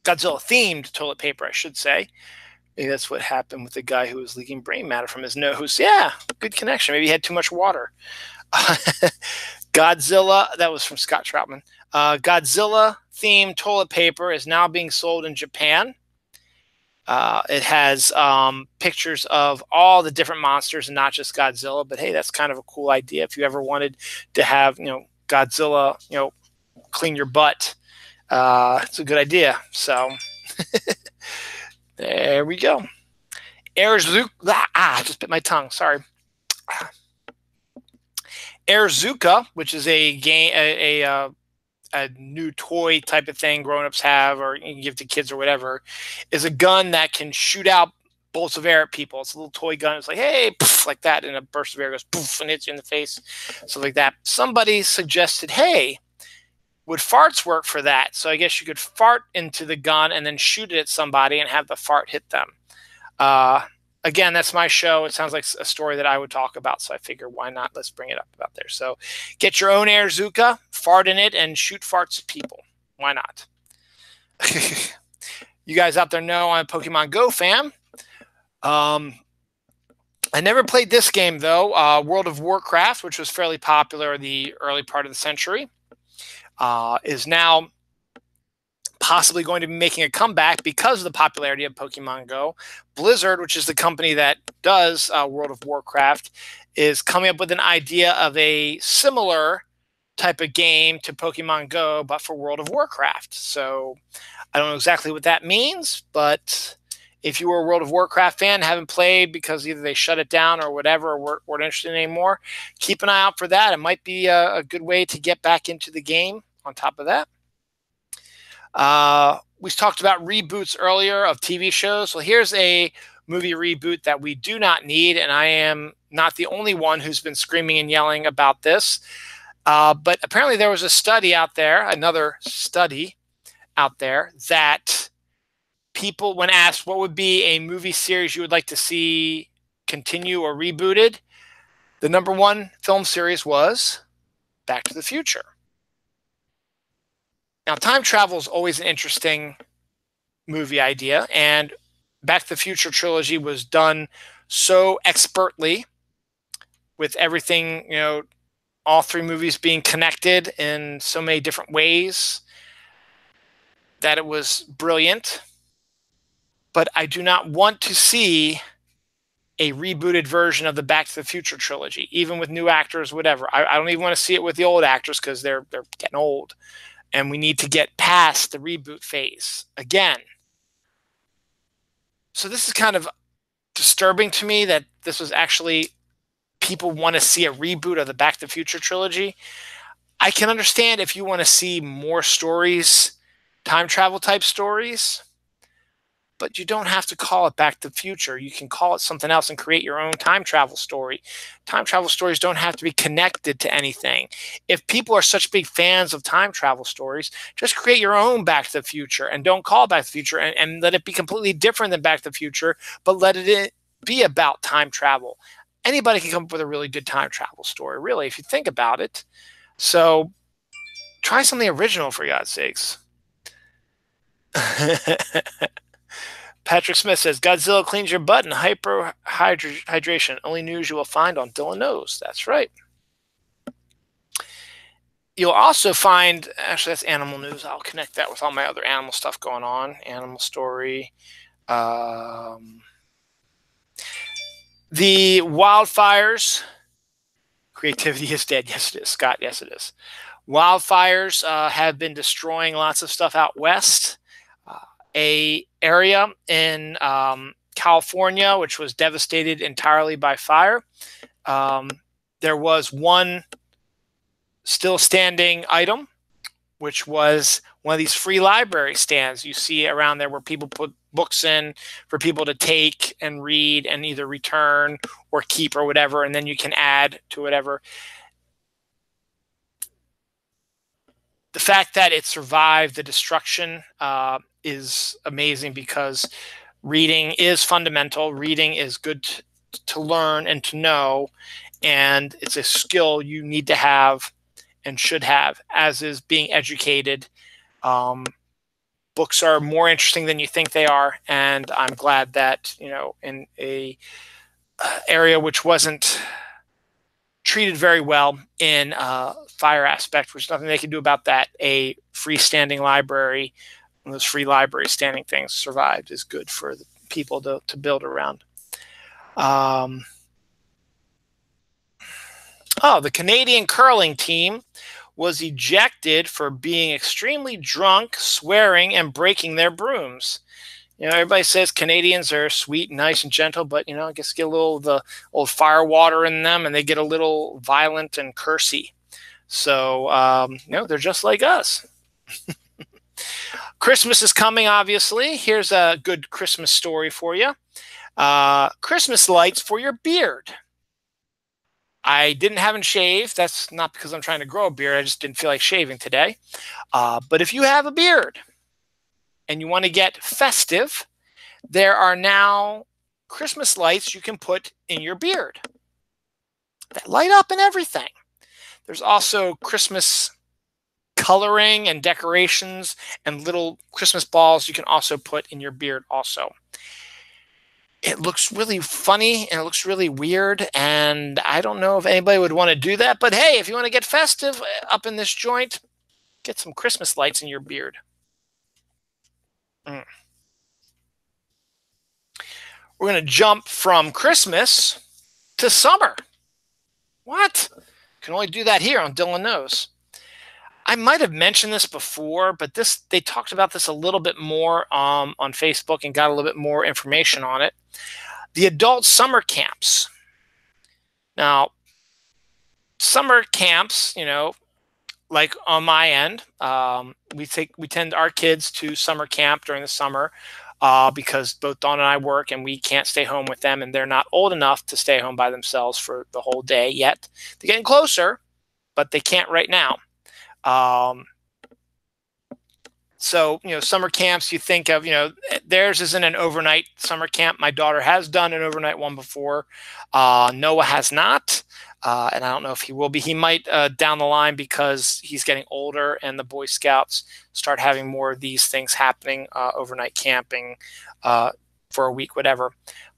Godzilla themed toilet paper, I should say. Maybe that's what happened with the guy who was leaking brain matter from his nose. Yeah, good connection. Maybe he had too much water. Godzilla, that was from Scott Troutman. Godzilla themed toilet paper is now being sold in Japan. It has pictures of all the different monsters and not just Godzilla. But hey, that's kind of a cool idea. If you ever wanted to have, Godzilla, clean your butt, it's a good idea. So there we go. Airzuka, I just bit my tongue. Sorry. Airzuka, which is a game, a new toy type of thing grown-ups have, or you can give to kids or whatever, is a gun that can shoot out bolts of air at people. It's a little toy gun. It's like, hey, poof, like that, and a burst of air goes poof and hits you in the face, stuff like that. Somebody suggested, hey, would farts work for that? So I guess you could fart into the gun and then shoot it at somebody and have the fart hit them. Again, that's my show. It sounds like a story that I would talk about, so I figure why not? Let's bring it up about there. So get your own Airzuka, fart in it, and shoot farts at people. Why not? You guys out there know I'm a Pokemon Go fan. I never played this game, though. World of Warcraft, which was fairly popular in the early part of the century, is now possibly going to be making a comeback because of the popularity of Pokemon Go. Blizzard, which is the company that does World of Warcraft, is coming up with an idea of a similar type of game to Pokemon Go, but for World of Warcraft. So I don't know exactly what that means, but if you were a World of Warcraft fan, haven't played because either they shut it down or whatever, or weren't interested anymore, keep an eye out for that. It might be a good way to get back into the game on top of that. We talked about reboots earlier of TV shows. Well, here's a movie reboot that we do not need, and I am not the only one who's been screaming and yelling about this. But apparently there was a study out there, another study, out there that people, when asked what would be a movie series you would like to see continue or rebooted, the number one film series was Back to the Future. Now, time travel is always an interesting movie idea, and Back to the Future trilogy was done so expertly with everything, all three movies being connected in so many different ways that it was brilliant. But I do not want to see a rebooted version of the Back to the Future trilogy, even with new actors, whatever. I don't even want to see it with the old actors because they're getting old, and we need to get past the reboot phase again. So this is kind of disturbing to me that this was actually people want to see a reboot of the Back to the Future trilogy. I can understand if you want to see more stories, time travel type stories, but you don't have to call it Back to the Future. You can call it something else and create your own time travel story. Time travel stories don't have to be connected to anything. If people are such big fans of time travel stories, just create your own Back to the Future and don't call it Back to the Future, and let it be completely different than Back to the Future, but let it be about time travel. Anybody can come up with a really good time travel story, really, if you think about it. So try something original, for God's sakes. Patrick Smith says, Godzilla cleans your butt and hyperhydration. Only news you will find on Dylan Knows. That's right. You'll also find, actually, that's animal news. I'll connect that with all my other animal stuff going on. Animal story. The wildfires. Creativity is dead. Yes, it is. Scott, yes, it is. Wildfires have been destroying lots of stuff out west. A area in California, which was devastated entirely by fire. There was one still standing item, which was one of these free library stands you see around there where people put books in for people to take and read and either return or keep or whatever, and then you can add to whatever. The fact that it survived the destruction is amazing because reading is fundamental. Reading is good to learn and to know, and it's a skill you need to have and should have, as is being educated. Books are more interesting than you think they are, and I'm glad that, in a area which wasn't treated very well in fire aspect, which nothing they can do about that, a freestanding library, one of those free library standing things survived, is good for the people to build around. The Canadian curling team was ejected for being extremely drunk, swearing, and breaking their brooms. Everybody says Canadians are sweet and nice and gentle, but, I guess get a little of the old fire water in them and they get a little violent and cursy. So, they're just like us. Christmas is coming, obviously. Here's a good Christmas story for you. Christmas lights for your beard. I haven't shaved. That's not because I'm trying to grow a beard. I just didn't feel like shaving today. But if you have a beard and you want to get festive, there are now Christmas lights you can put in your beard that light up and everything. There's also Christmas coloring and decorations and little Christmas balls you can also put in your beard also. It looks really funny and it looks really weird, and I don't know if anybody would want to do that, but hey, if you want to get festive up in this joint, get some Christmas lights in your beard. We're going to jump from Christmas to summer. What? Can only do that here on Dylan Knows. I might have mentioned this before, but they talked about this a little bit more on Facebook and got a little bit more information on it. The adult summer camps. Now, summer camps, like on my end, we tend our kids to summer camp during the summer because both Dawn and I work and we can't stay home with them, and they're not old enough to stay home by themselves for the whole day yet. They're getting closer, but they can't right now. So, summer camps, you think of, theirs isn't an overnight summer camp. My daughter has done an overnight one before. Noah has not. And I don't know if he will be. He might down the line, because he's getting older and the Boy Scouts start having more of these things happening, overnight camping for a week, whatever.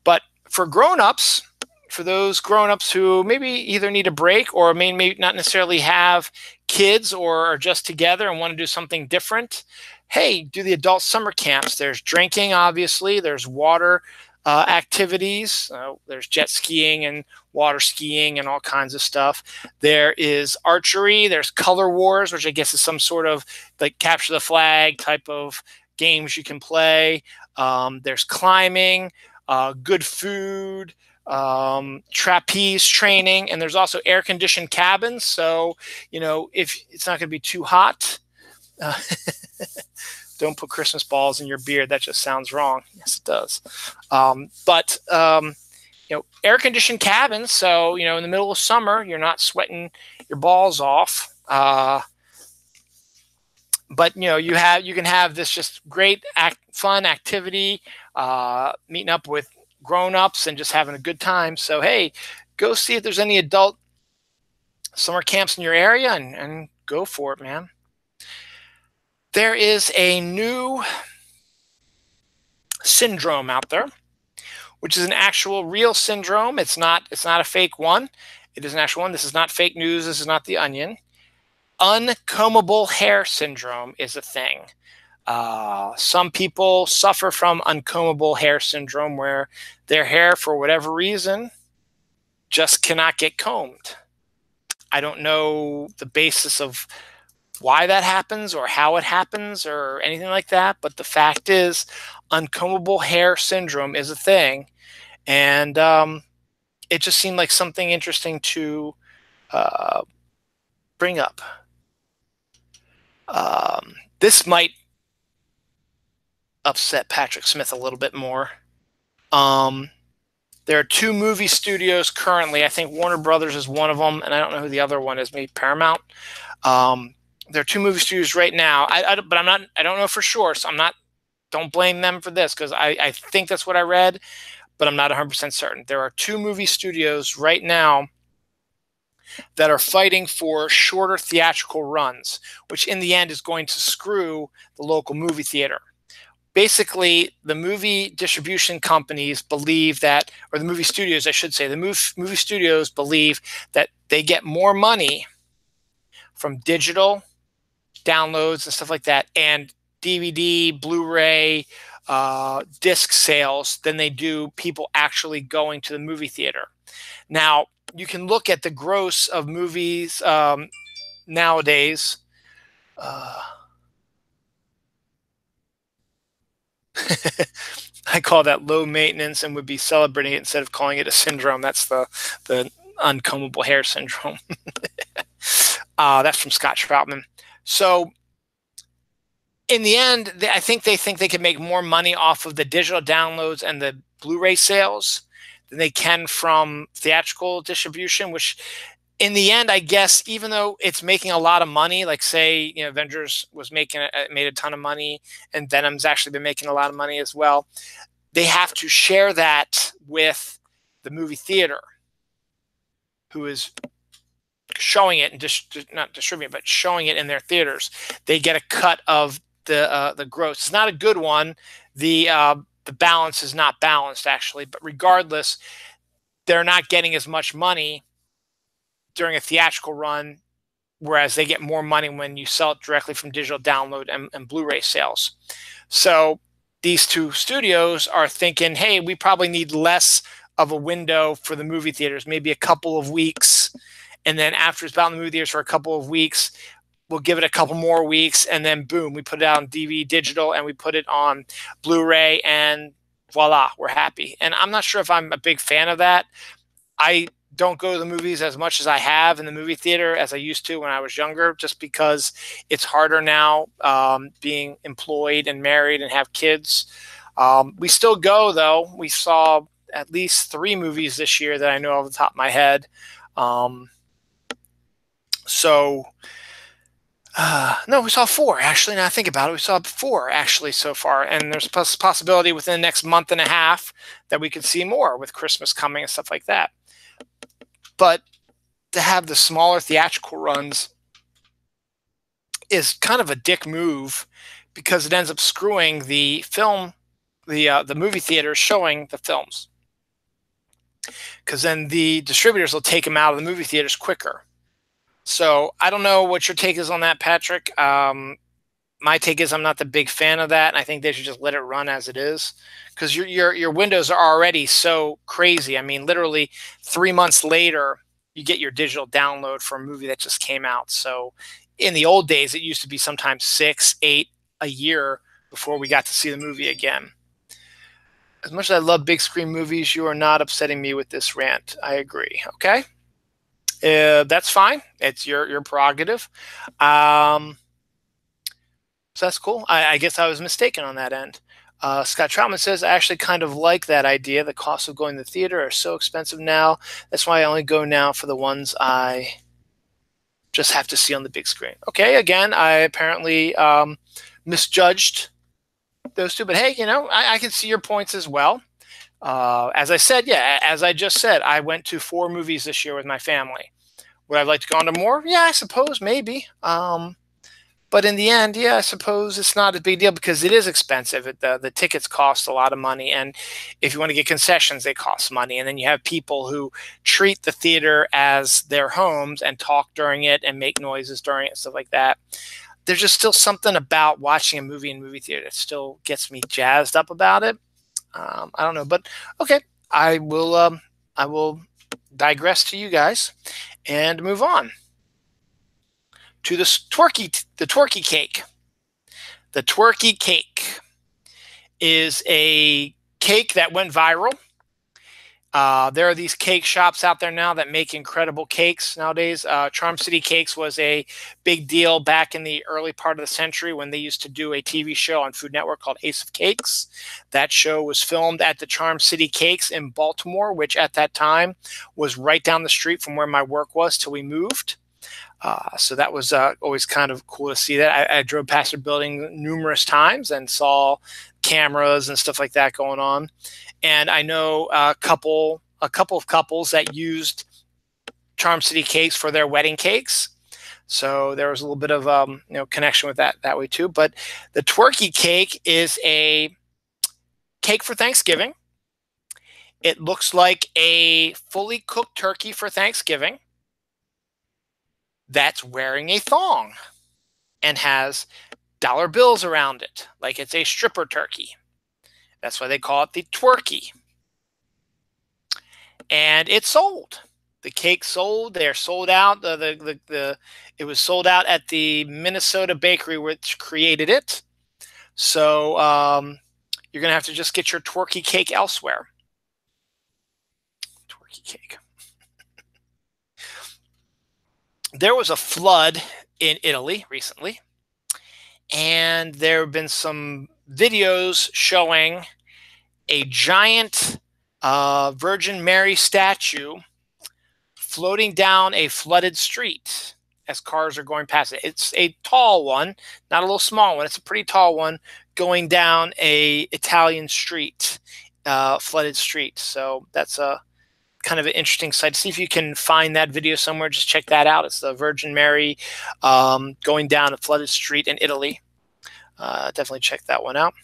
But for grown-ups, for those grown-ups who maybe either need a break or may not necessarily have kids or are just together and want to do something different, hey, do the adult summer camps. There's drinking, obviously. There's water activities. There's jet skiing and water skiing and all kinds of stuff. There is archery. There's color wars, which I guess is some sort of like capture the flag type of games you can play. There's climbing, good food, trapeze training, and there's also air-conditioned cabins. So, if it's not going to be too hot, don't put Christmas balls in your beard. That just sounds wrong. Yes, it does. But air-conditioned cabins. So, in the middle of summer, you're not sweating your balls off. But you can have this just great fun activity, meeting up with grown-ups and just having a good time. So hey, go see if there's any adult summer camps in your area and go for it, man. There is a new syndrome out there, which is an actual real syndrome. It's not a fake one. It is an actual one. This is not fake news. This is not The Onion. Uncombable hair syndrome is a thing. Some people suffer from uncombable hair syndrome, where their hair, for whatever reason, just cannot get combed. I don't know the basis of why that happens or how it happens or anything like that, but the fact is, uncombable hair syndrome is a thing, and it just seemed like something interesting to bring up. This might upset Patrick Smith a little bit more. There are 2 movie studios currently. I think Warner Brothers is one of them, and I don't know who the other one is. Maybe Paramount. There are 2 movie studios right now. But I don't know for sure. So don't blame them for this, because I think that's what I read, but I'm not 100% certain. There are 2 movie studios right now that are fighting for shorter theatrical runs, which in the end is going to screw the local movie theater. Basically, the movie distribution companies believe that, or the movie studios, I should say, the movie studios believe that they get more money from digital downloads and stuff like that, and DVD, Blu-ray, disc sales than they do people actually going to the movie theater. Now, you can look at the gross of movies nowadays. I call that low maintenance and would be celebrating it instead of calling it a syndrome. That's the uncombable hair syndrome. That's from Scott Troutman. So in the end, I think they can make more money off of the digital downloads and the Blu-ray sales than they can from theatrical distribution, which in the end, I guess, even though it's making a lot of money, like say, Avengers was made a ton of money, and Venom's actually been making a lot of money as well, they have to share that with the movie theater, who is showing it and not distributing, but showing it in their theaters. They get a cut of the gross. It's not a good one. The balance is not balanced, actually, but regardless, they're not getting as much money during a theatrical run, whereas they get more money when you sell it directly from digital download and Blu-ray sales. So these 2 studios are thinking, hey, we probably need less of a window for the movie theaters, maybe a couple of weeks. And then after it's out in the movie theaters for a couple of weeks, we'll give it a couple more weeks, and then boom, we put it out on DVD digital and we put it on Blu-ray, and voila, we're happy. And I'm not sure if I'm a big fan of that. I don't go to the movies as much as I have in the movie theater as I used to when I was younger, just because it's harder now, being employed and married and have kids. We still go, though. We saw at least 3 movies this year that I know off the top of my head. So No, we saw 4 actually. Now I think about it, we saw 4 actually so far, and there's a possibility within the next month and a half that we could see more with Christmas coming and stuff like that. But to have the smaller theatrical runs is kind of a dick move because it ends up screwing the movie theaters showing the films, because then the distributors will take them out of the movie theaters quicker. So I don't know what your take is on that, Patrick. My take is I'm not the big fan of that, and I think they should just let it run as it is, because your windows are already so crazy. I mean, literally 3 months later, you get your digital download for a movie that just came out. So in the old days, it used to be sometimes 6, 8 a year before we got to see the movie again. As much as I love big screen movies, you are not upsetting me with this rant. I agree. Okay. That's fine. It's your prerogative. So that's cool. I guess I was mistaken on that end. Scott Troutman says, I actually kind of like that idea. The costs of going to the theater are so expensive now. That's why I only go now for the ones I just have to see on the big screen. Okay, again, I apparently misjudged those two. But hey, I can see your points as well. As I said, as I just said, I went to 4 movies this year with my family. Would I like to go on to more? Yeah, I suppose, maybe. But in the end, yeah, I suppose it's not a big deal because it is expensive. The tickets cost a lot of money. And if you want to get concessions, they cost money. And then you have people who treat the theater as their homes and talk during it and make noises during it, stuff like that. There's just still something about watching a movie in movie theater that still gets me jazzed up about it. I don't know, but okay, I will digress to you guys and move on to the twerky cake. The twerky cake is a cake that went viral. There are these cake shops out there now that make incredible cakes nowadays. Charm City Cakes was a big deal back in the early part of the century when they used to do a TV show on Food Network called Ace of Cakes. That show was filmed at the Charm City Cakes in Baltimore, which at that time was right down the street from where my work was till we moved. So that was always kind of cool to see that. I drove past the building numerous times and saw cameras and stuff like that going on. And I know a couple of couples that used Charm City Cakes for their wedding cakes. So there was a little bit of connection with that way too. But the twerky cake is a cake for Thanksgiving. It looks like a fully cooked turkey for Thanksgiving that's wearing a thong and has dollar bills around it, like it's a stripper turkey. That's why they call it the twerky. And it sold. The cake sold. They're sold out. It was sold out at the Minnesota bakery which created it. So you're going to have to just get your twerky cake elsewhere. Twerky cake. There was a flood in Italy recently, and there have been some videos showing a giant Virgin Mary statue floating down a flooded street as cars are going past it. It's a tall one, not a little small one. It's a pretty tall one going down a Italian street, flooded street. So that's a kind of an interesting sight. See if you can find that video somewhere. Just check that out. It's the Virgin Mary going down a flooded street in Italy. Definitely check that one out.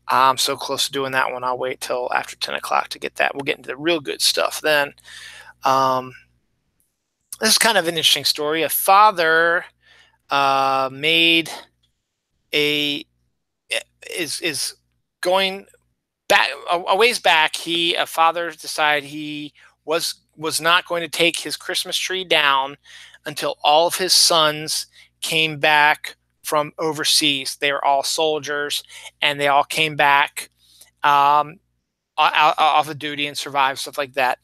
I'm so close to doing that one. I'll wait till after 10 o'clock to get that. We'll get into the real good stuff then. This is kind of an interesting story. A father is going back a ways back. A father decided he was not going to take his Christmas tree down until all of his sons came back from overseas. They were all soldiers, and they all came back off of duty and survived, stuff like that.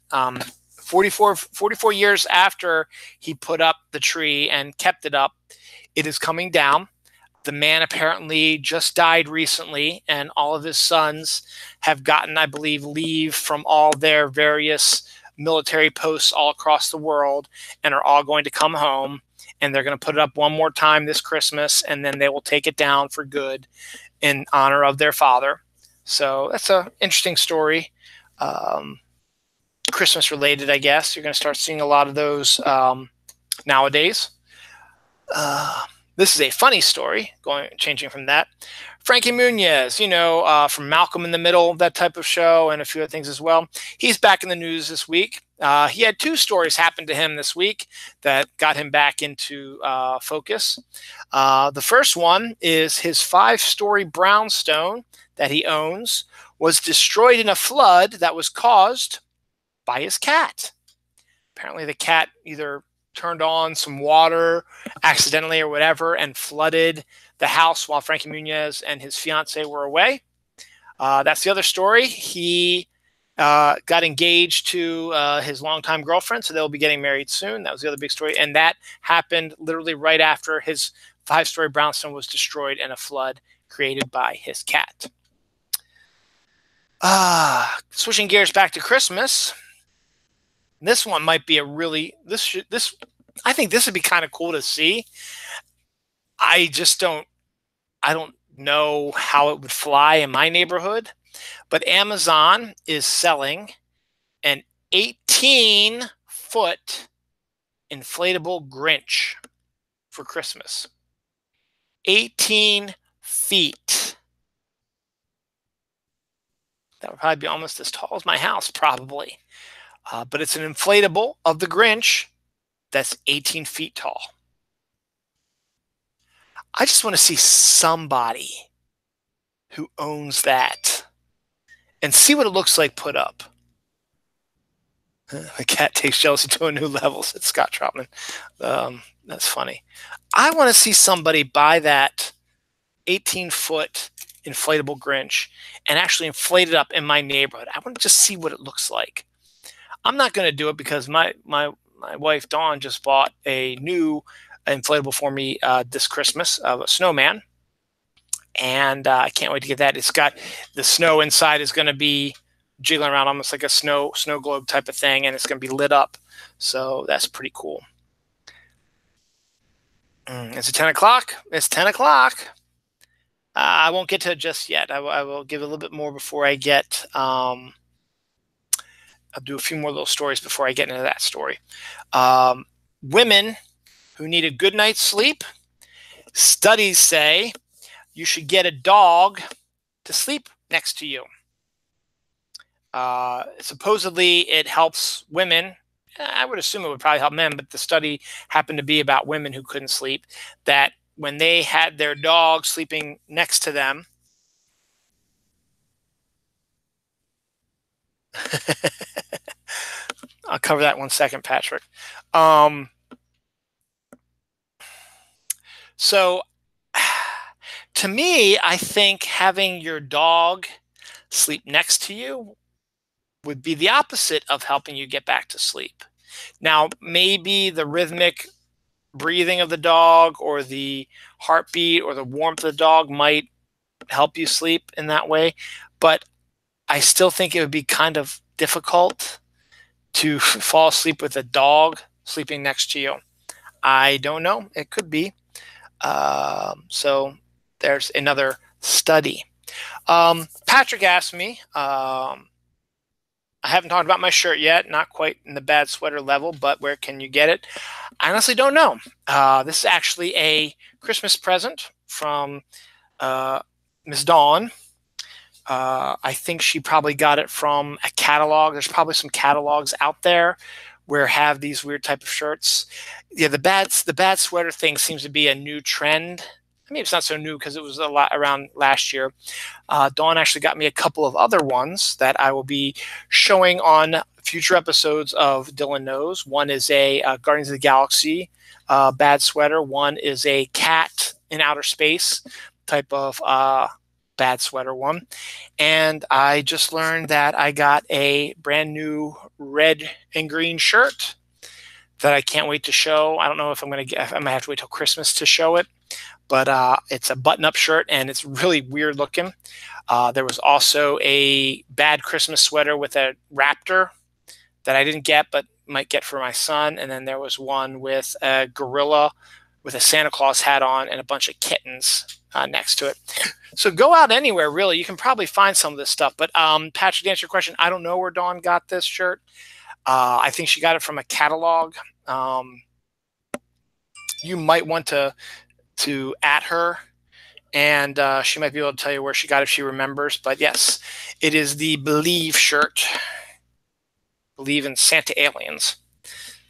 44 years after he put up the tree and kept it up, it is coming down. The man apparently just died recently, and all of his sons have gotten, I believe, leave from all their various military posts all across the world and are all going to come home. and they're going to put it up one more time this Christmas, and then they will take it down for good in honor of their father. So that's an interesting story. Christmas related, I guess. You're going to start seeing a lot of those nowadays. This is a funny story, changing from that. Frankie Muniz, from Malcolm in the Middle, that type of show, and a few other things as well. He's back in the news this week. He had 2 stories happen to him this week that got him back into focus. The first one is his 5-story brownstone that he owns was destroyed in a flood that was caused by his cat. Apparently the cat either turned on some water accidentally or whatever and flooded the house while Frankie Muniz and his fiance were away. That's the other story. He got engaged to his longtime girlfriend, so they'll be getting married soon. That was the other big story. And that happened literally right after his 5-story brownstone was destroyed in a flood created by his cat. Switching gears back to Christmas. This one might be a really, I think this would be kind of cool to see. I don't know how it would fly in my neighborhood, but Amazon is selling an 18-foot inflatable Grinch for Christmas. 18 feet. That would probably be almost as tall as my house, probably. But it's an inflatable of the Grinch that's 18 feet tall. I just want to see somebody who owns that and see what it looks like put up. The cat takes jealousy to a new level, said Scott Troutman. That's funny. I want to see somebody buy that 18-foot inflatable Grinch and actually inflate it up in my neighborhood. I want to just see what it looks like. I'm not going to do it because my wife Dawn just bought a new inflatable for me this Christmas of a snowman, and I can't wait to get that. It's got the snow inside is going to be jiggling around almost like a snow globe type of thing, and it's going to be lit up. So that's pretty cool. Is it 10 o'clock? It's 10 o'clock. I won't get to it just yet. I will give a little bit more before I get. I'll do a few more little stories before I get into that story. Women who need a good night's sleep, studies say you should get a dog to sleep next to you. Supposedly it helps women. I would assume it would probably help men, but the study happened to be about women who couldn't sleep, that when they had their dog sleeping next to them, I'll cover that 1 second, Patrick. So to me, I think having your dog sleep next to you would be the opposite of helping you get back to sleep. Now, maybe the rhythmic breathing of the dog or the heartbeat or the warmth of the dog might help you sleep in that way, but I still think it would be kind of difficult to fall asleep with a dog sleeping next to you. I don't know. It could be. So there's another study. Patrick asked me, I haven't talked about my shirt yet, not quite in the bad sweater level, but where can you get it? I honestly don't know. This is actually a Christmas present from Ms. Dawn. I think she probably got it from a catalog. There's probably some catalogs out there where have these weird type of shirts. Yeah, the bad sweater thing seems to be a new trend. I mean, it's not so new because it was a lot around last year. Dawn actually got me a couple of other ones that I will be showing on future episodes of Dylan Knows. One is a Guardians of the Galaxy bad sweater. One is a cat in outer space type of bad sweater one. And I just learned that I got a brand new red and green shirt that I can't wait to show. I don't know if I'm going to get, I might have to wait till Christmas to show it, but it's a button-up shirt and it's really weird looking. There was also a bad Christmas sweater with a raptor that I didn't get, but might get for my son. And then there was one with a gorilla with a Santa Claus hat on and a bunch of kittens next to it. So go out anywhere, really. You can probably find some of this stuff. But Patrick, to answer your question, I don't know where Dawn got this shirt. I think she got it from a catalog. You might want to at her, and she might be able to tell you where she got it if she remembers. But yes, it is the Believe shirt. Believe in Santa aliens.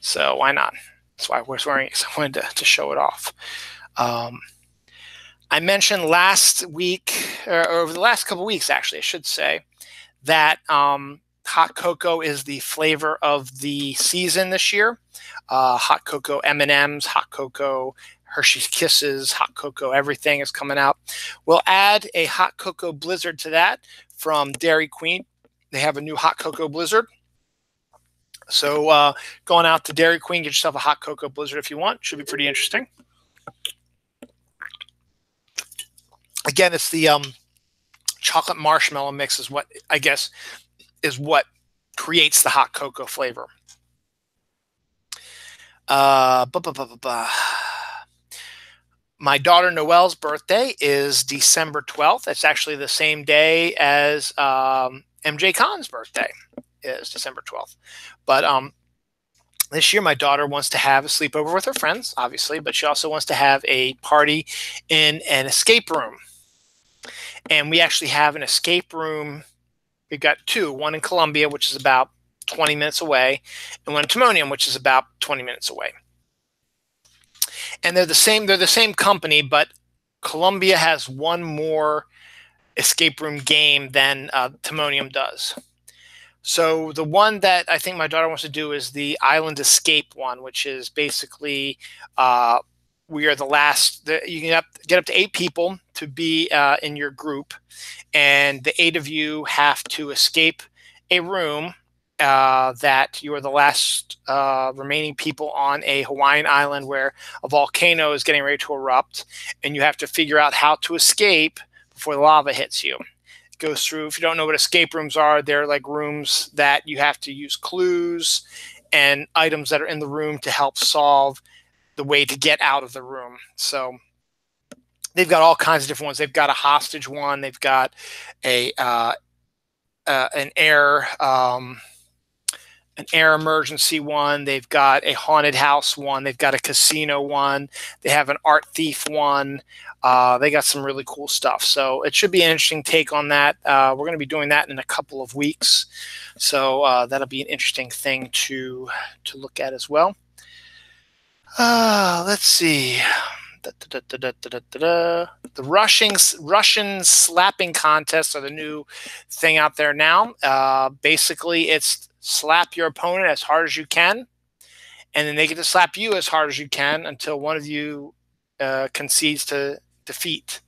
So why not? That's why I was wearing it, because I wanted to show it off. I mentioned last week, or over the last couple of weeks, actually, I should say, that hot cocoa is the flavor of the season this year. Hot cocoa M&Ms, hot cocoa Hershey's Kisses, hot cocoa, everything is coming out. We'll add a hot cocoa blizzard to that from Dairy Queen. They have a new hot cocoa blizzard. So going out to Dairy Queen, get yourself a hot cocoa blizzard if you want. Should be pretty interesting. Again, it's the chocolate marshmallow mix is what, I guess, is what creates the hot cocoa flavor. My daughter Noelle's birthday is December 12th. It's actually the same day as MJ Khan's birthday is December 12th. But this year my daughter wants to have a sleepover with her friends, obviously, but she also wants to have a party in an escape room. And we actually have an escape room. We've got two, one in Columbia, which is about 20 minutes away, and one in Timonium, which is about 20 minutes away. And they're the same company, but Columbia has one more escape room game than Timonium does. So the one that I think my daughter wants to do is the Island Escape one, which is basically we are the last. You can get up to 8 people to be in your group, and the 8 of you have to escape a room that you are the last remaining people on a Hawaiian island where a volcano is getting ready to erupt, and you have to figure out how to escape before the lava hits you. It goes through, if you don't know what escape rooms are, they're like rooms that you have to use clues and items that are in the room to help solve the way to get out of the room. So they've got all kinds of different ones. They've got a hostage one. They've got a an air emergency one. They've got a haunted house one. They've got a casino one. They have an art thief one. They got some really cool stuff. So it should be an interesting take on that. We're going to be doing that in a couple of weeks. So that'll be an interesting thing to look at as well. Let's see. The Russian slapping contests are the new thing out there now. Basically, it's slap your opponent as hard as you can, and then they get to slap you as hard as you can until one of you concedes to defeat.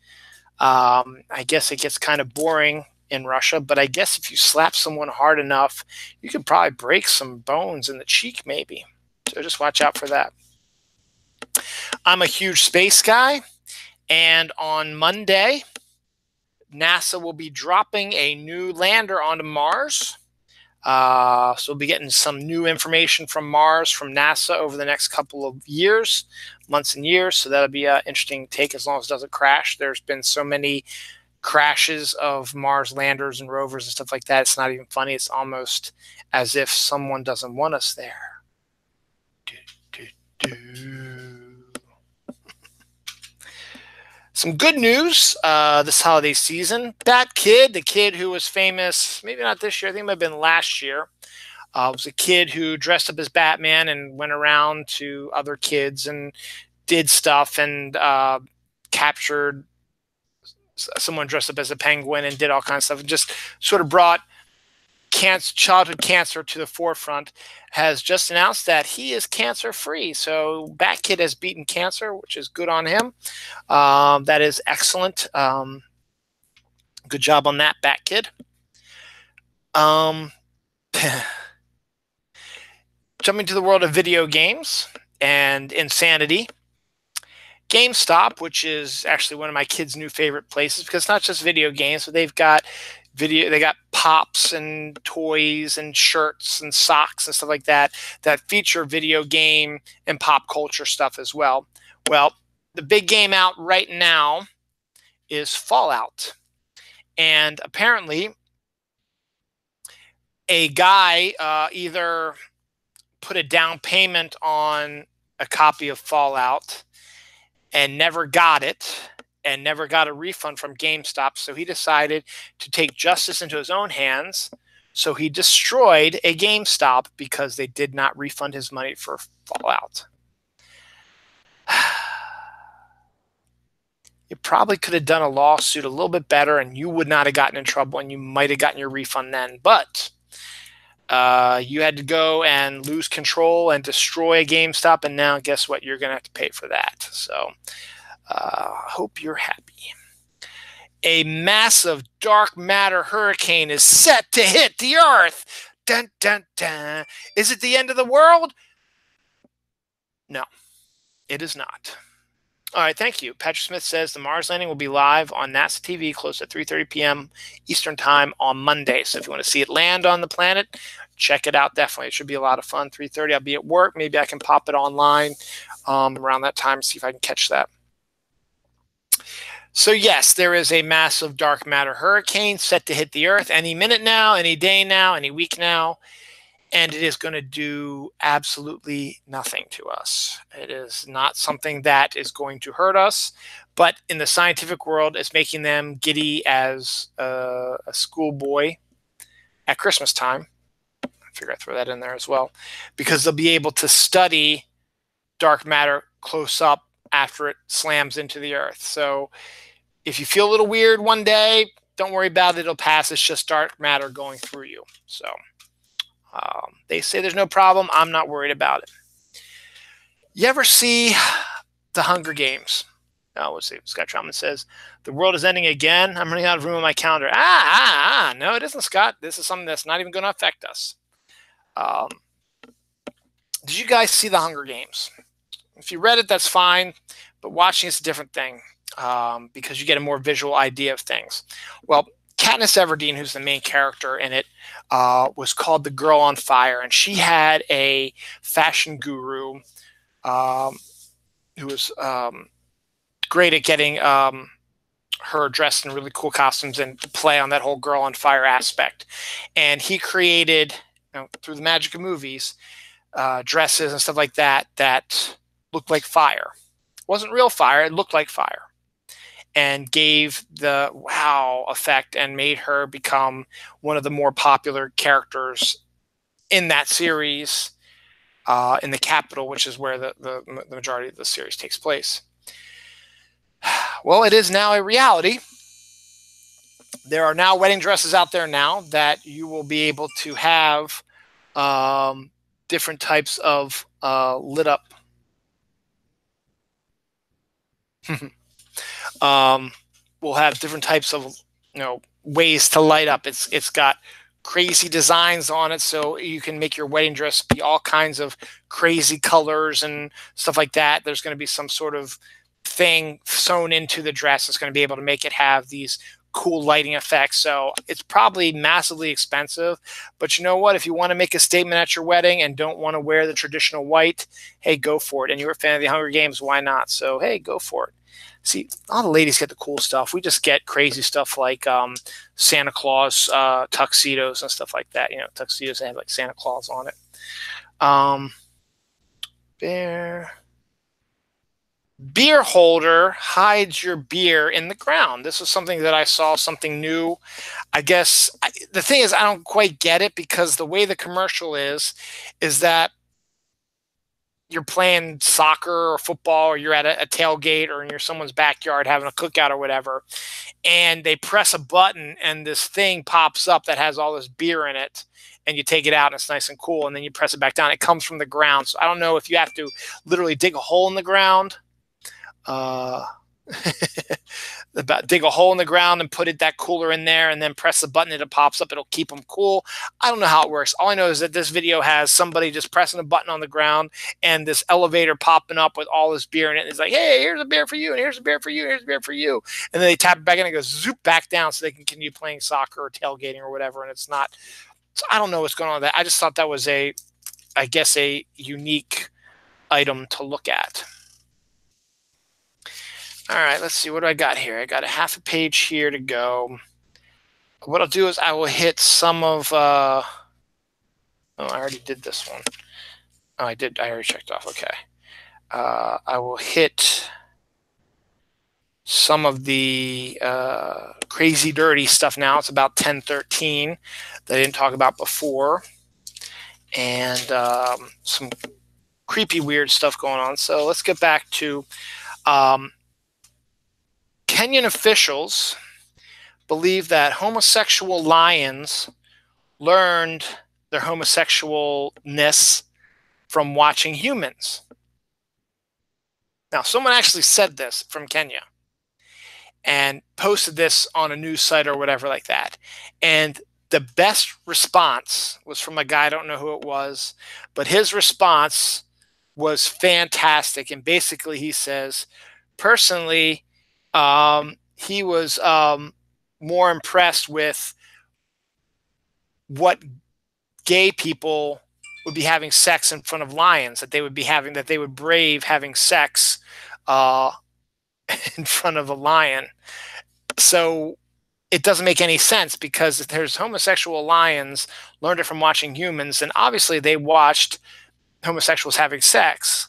I guess it gets kind of boring in Russia, but I guess if you slap someone hard enough, you could probably break some bones in the cheek maybe. So just watch out for that. I'm a huge space guy, and on Monday, NASA will be dropping a new lander onto Mars. So we'll be getting some new information from Mars, from NASA over the next couple of years, months and years. So that'll be an interesting take as long as it doesn't crash. There's been so many crashes of Mars landers and rovers and stuff like that. It's not even funny. It's almost as if someone doesn't want us there. Some good news this holiday season. That kid, the kid who was famous, maybe not this year, I think it might have been last year, was a kid who dressed up as Batman and went around to other kids and did stuff and captured someone dressed up as a penguin and did all kinds of stuff and just sort of brought childhood cancer to the forefront, has just announced that he is cancer-free. So Bat Kid has beaten cancer, which is good on him. That is excellent. Good job on that, Bat Kid. Jumping to the world of video games and insanity. GameStop, which is actually one of my kids' new favorite places, because it's not just video games, but they've got video. They got pops and toys and shirts and socks and stuff like that that feature video game and pop culture stuff as well. Well, the big game out right now is Fallout. And apparently a guy either put a down payment on a copy of Fallout and never got it and never got a refund from GameStop. So he decided to take justice into his own hands. So he destroyed a GameStop because they did not refund his money for Fallout. You probably could have done a lawsuit a little bit better and you would not have gotten in trouble and you might have gotten your refund then. But you had to go and lose control and destroy a GameStop, and now guess what? You're going to have to pay for that. So hope you're happy. A massive dark matter hurricane is set to hit the Earth. Dun, dun, dun. Is it the end of the world? No, it is not. All right, thank you. Patrick Smith says the Mars landing will be live on NASA TV close at 3:30 p.m. Eastern time on Monday. So if you want to see it land on the planet, check it out. Definitely. It should be a lot of fun. 3:30, I'll be at work. Maybe I can pop it online around that time and see if I can catch that. So yes, there is a massive dark matter hurricane set to hit the Earth any minute now, any day now, any week now. And it is going to do absolutely nothing to us. It is not something that is going to hurt us. But in the scientific world, it's making them giddy as a schoolboy at Christmas time. I figure I'd throw that in there as well. Because they'll be able to study dark matter close up after it slams into the Earth. So if you feel a little weird one day, don't worry about it. It'll pass. It's just dark matter going through you. So they say there's no problem. I'm not worried about it. You ever see The Hunger Games? Oh, let's see. Scott Troutman says, the world is ending again. I'm running out of room on my calendar. No, it isn't, Scott. This is something that's not even going to affect us. Did you guys see The Hunger Games? If you read it, that's fine. But watching it's a different thing because you get a more visual idea of things. Well, Katniss Everdeen, who's the main character in it, was called the Girl on Fire, and she had a fashion guru who was great at getting her dressed in really cool costumes and to play on that whole Girl on Fire aspect. And he created, through the magic of movies, dresses and stuff like that that looked like fire. It wasn't real fire, it looked like fire. And gave the wow effect and made her become one of the more popular characters in that series in the capital, which is where the majority of the series takes place. Well, it is now a reality. There are now wedding dresses out there now that you will be able to have different types of lit up we'll have different types of ways to light up. It's got crazy designs on it, so you can make your wedding dress be all kinds of crazy colors and stuff like that. There's going to be some sort of thing sewn into the dress that's going to be able to make it have these cool lighting effects. So it's probably massively expensive, but you know what? If you want to make a statement at your wedding and don't want to wear the traditional white, hey, go for it. And you're a fan of the Hunger Games, why not? So hey, go for it. See, all the ladies get the cool stuff. We just get crazy stuff like Santa Claus tuxedos and stuff like that. Tuxedos that have like Santa Claus on it. Beer holder hides your beer in the ground. This is something that I saw, something new. I guess the thing is I don't quite get it because the way the commercial is that you're playing soccer or football or you're at a tailgate or in someone's backyard having a cookout or whatever, and they press a button and this thing pops up that has all this beer in it, and you take it out and it's nice and cool, and then you press it back down. It comes from the ground. So I don't know if you have to literally dig a hole in the ground. About dig a hole in the ground and put that cooler in there and then press the button and it pops up. It'll keep them cool. I don't know how it works. All I know is that this video has somebody just pressing a button on the ground and this elevator popping up with all this beer in it. And it's like, hey, here's a beer for you, and here's a beer for you, and here's a bear for you. And then they tap it back in and it goes zoop back down so they can continue playing soccer or tailgating or whatever. And it's not, so I don't know what's going on with that. I just thought that was I guess a unique item to look at. All right, let's see. What do I got here? I got a half a page here to go. What I'll do is I will hit some of... oh, I already did this one. Oh, I did. I already checked off. Okay. I will hit some of the crazy dirty stuff now. It's about 10:13 that I didn't talk about before. And some creepy, weird stuff going on. So let's get back to... Kenyan officials believe that homosexual lions learned their homosexualness from watching humans. Now, someone actually said this from Kenya and posted this on a news site or whatever like that. And the best response was from a guy, I don't know who it was, but his response was fantastic. And basically he says, personally, he was more impressed with what gay people would be having sex in front of lions, that they would brave having sex in front of a lion. So it doesn't make any sense, because if there's homosexual lions learned it from watching humans, and obviously they watched homosexuals having sex.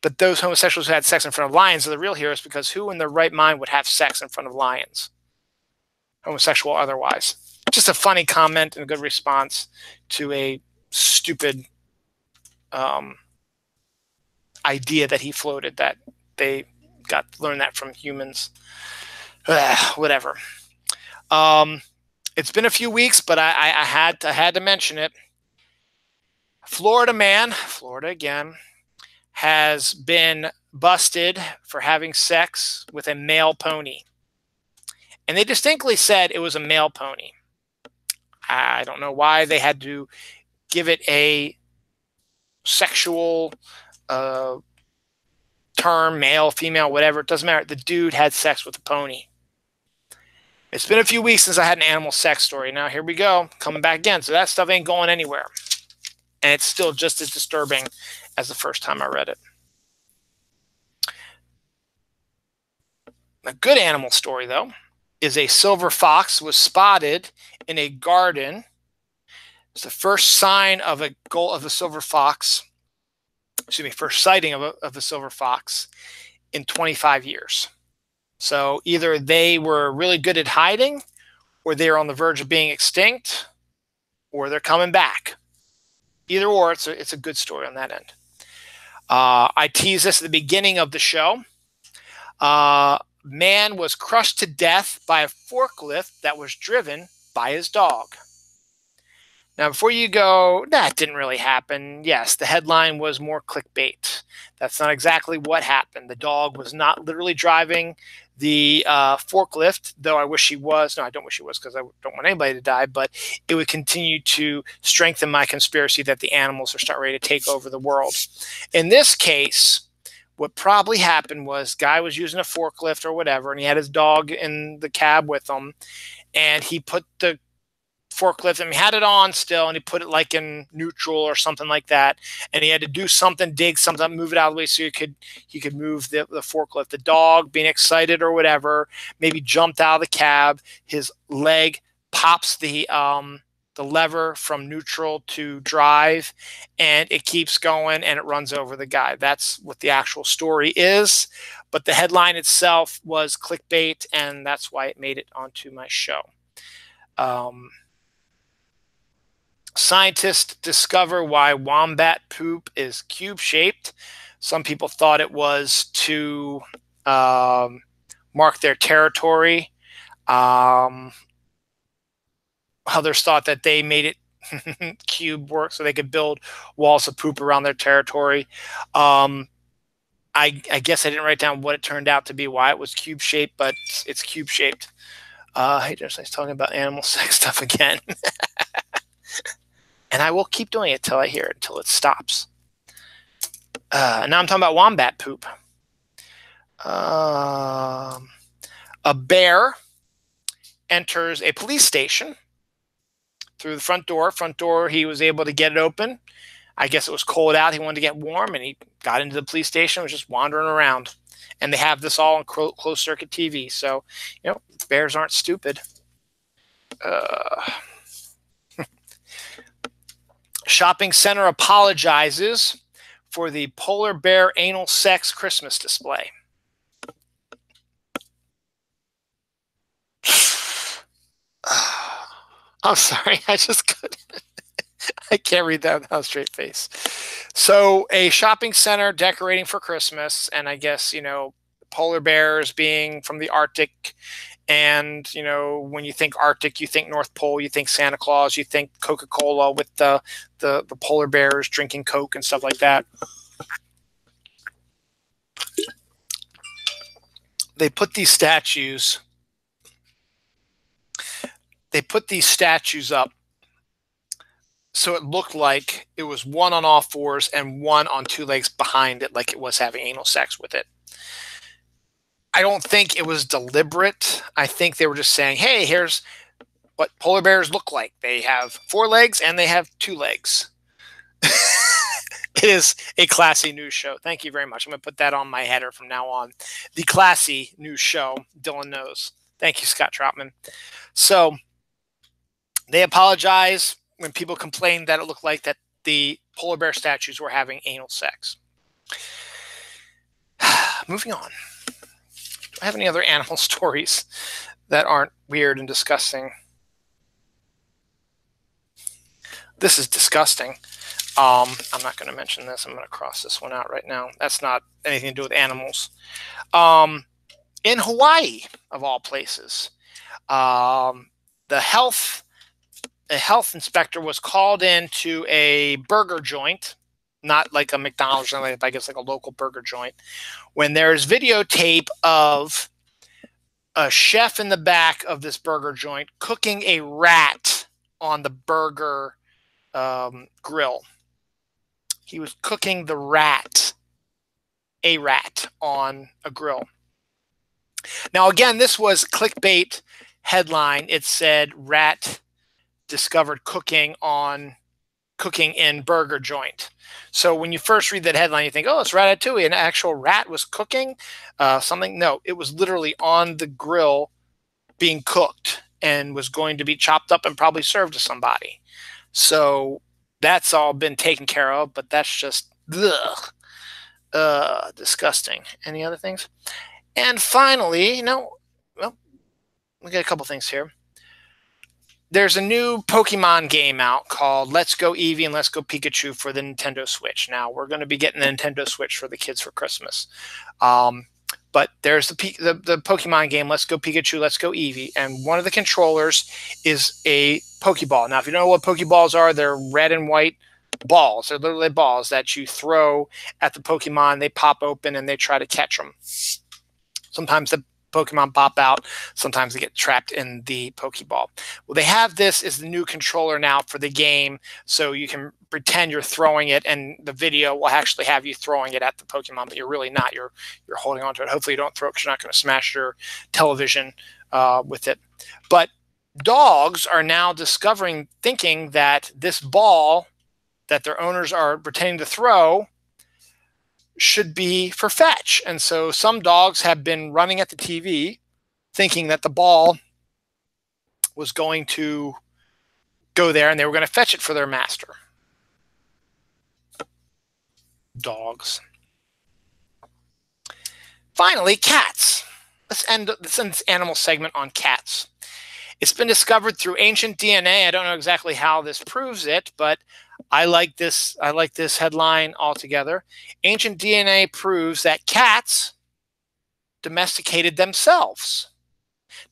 But those homosexuals who had sex in front of lions are the real heroes, because who in their right mind would have sex in front of lions? Homosexual or otherwise. Just a funny comment and a good response to a stupid idea that he floated, that they learned that from humans. Whatever. It's been a few weeks, but I had to mention it. Florida again, has been busted for having sex with a male pony. And they distinctly said it was a male pony. I don't know why they had to give it a sexual term, male, female, whatever. It doesn't matter. The dude had sex with a pony. It's been a few weeks since I had an animal sex story. Now here we go, coming back again. So that stuff ain't going anywhere. And it's still just as disturbing as the first time I read it. A good animal story, though, is a silver fox was spotted in a garden. It's the first sign of a silver fox. Excuse me, first sighting of a silver fox in 25 years. So either they were really good at hiding, or they are on the verge of being extinct, or they're coming back. Either or, it's a good story on that end. I teased this at the beginning of the show. Man was crushed to death by a forklift that was driven by his dog. Now, before you go, that didn't really happen. Yes, the headline was more clickbait. That's not exactly what happened. The dog was not literally driving the forklift, though I wish he was. No, I don't wish he was, because I don't want anybody to die, but it would continue to strengthen my conspiracy that the animals are starting ready to take over the world. In this case, what probably happened was guy was using a forklift or whatever, and he had his dog in the cab with him, and he put the forklift, and he had it on still, and he put it like in neutral or something like that, and he had to do something, dig something, move it out of the way so he could move the forklift. The dog, being excited or whatever, maybe jumped out of the cab. His leg pops the lever from neutral to drive, and it keeps going, and it runs over the guy. That's what the actual story is, but the headline itself was clickbait, and that's why it made it onto my show. Scientists discover why wombat poop is cube-shaped. Some people thought it was to mark their territory. Others thought that they made it cube work so they could build walls of poop around their territory. I I guess I didn't write down what it turned out to be, why it was cube shaped, but it's cube shaped. Hey, just nice talking about animal sex stuff again. And I will keep doing it till I hear it, until it stops. Now I'm talking about wombat poop. A bear enters a police station through the front door. Front door, he was able to get it open. I guess it was cold out. He wanted to get warm, and he got into the police station, was just wandering around. And they have this all on closed circuit TV. So, you know, bears aren't stupid. Shopping center apologizes for the polar bear anal sex Christmas display. I'm sorry, I just couldn't. I can't read that without a straight face. So a shopping center decorating for Christmas, and I guess, you know, polar bears being from the Arctic, and, you know, when you think Arctic, you think North Pole, you think Santa Claus, you think Coca-Cola with the polar bears drinking Coke and stuff like that. They put these statues up so it looked like it was one on all fours and one on two legs behind it, like it was having anal sex with it. I don't think it was deliberate. I think they were just saying, hey, here's what polar bears look like. They have 4 legs and they have 2 legs. It is a classy news show. Thank you very much. I'm going to put that on my header from now on. The classy news show, Dylan Knows. Thank you, Scott Troutman. So they apologize when people complained that it looked like that the polar bear statues were having anal sex. Moving on. Do I have any other animal stories that aren't weird and disgusting? This is disgusting. I'm not going to mention this. I'm going to cross this one out right now. That's not anything to do with animals. In Hawaii, of all places, the health inspector was called into a burger joint, not like a McDonald's, I guess like a local burger joint, when there's videotape of a chef in the back of this burger joint cooking a rat on the burger grill. He was cooking a rat on a grill. Now, again, this was clickbait headline. It said rat discovered cooking in burger joint. So when you first read that headline, you think, oh, it's Ratatouille. An actual rat was cooking something. No, it was literally on the grill being cooked and was going to be chopped up and probably served to somebody. So that's all been taken care of, but that's just disgusting. Any other things? And finally, well, we got a couple things here. There's a new Pokemon game out called Let's Go Eevee and Let's Go Pikachu for the Nintendo Switch. Now, we're going to be getting the Nintendo Switch for the kids for Christmas. But there's the Pokemon game, Let's Go Pikachu, Let's Go Eevee. And one of the controllers is a Pokeball. Now, if you don't know what Pokeballs are, they're red and white balls. They're literally balls that you throw at the Pokemon. They pop open and they try to catch them. Sometimes the Pokemon pop out. Sometimes they get trapped in the Pokeball. Well, they have this as the new controller now for the game, so you can pretend you're throwing it, and the video will actually have you throwing it at the Pokemon, but you're really not. You're holding on to it. Hopefully you don't throw it because you're not going to smash your television with it. But dogs are now thinking that this ball that their owners are pretending to throw should be for fetch. And so some dogs have been running at the TV thinking that the ball was going to go there and they were going to fetch it for their master. Dogs. Finally, cats. Let's end this animal segment on cats. It's been discovered through ancient DNA. I don't know exactly how this proves it, but I like this headline altogether. Ancient DNA proves that cats domesticated themselves.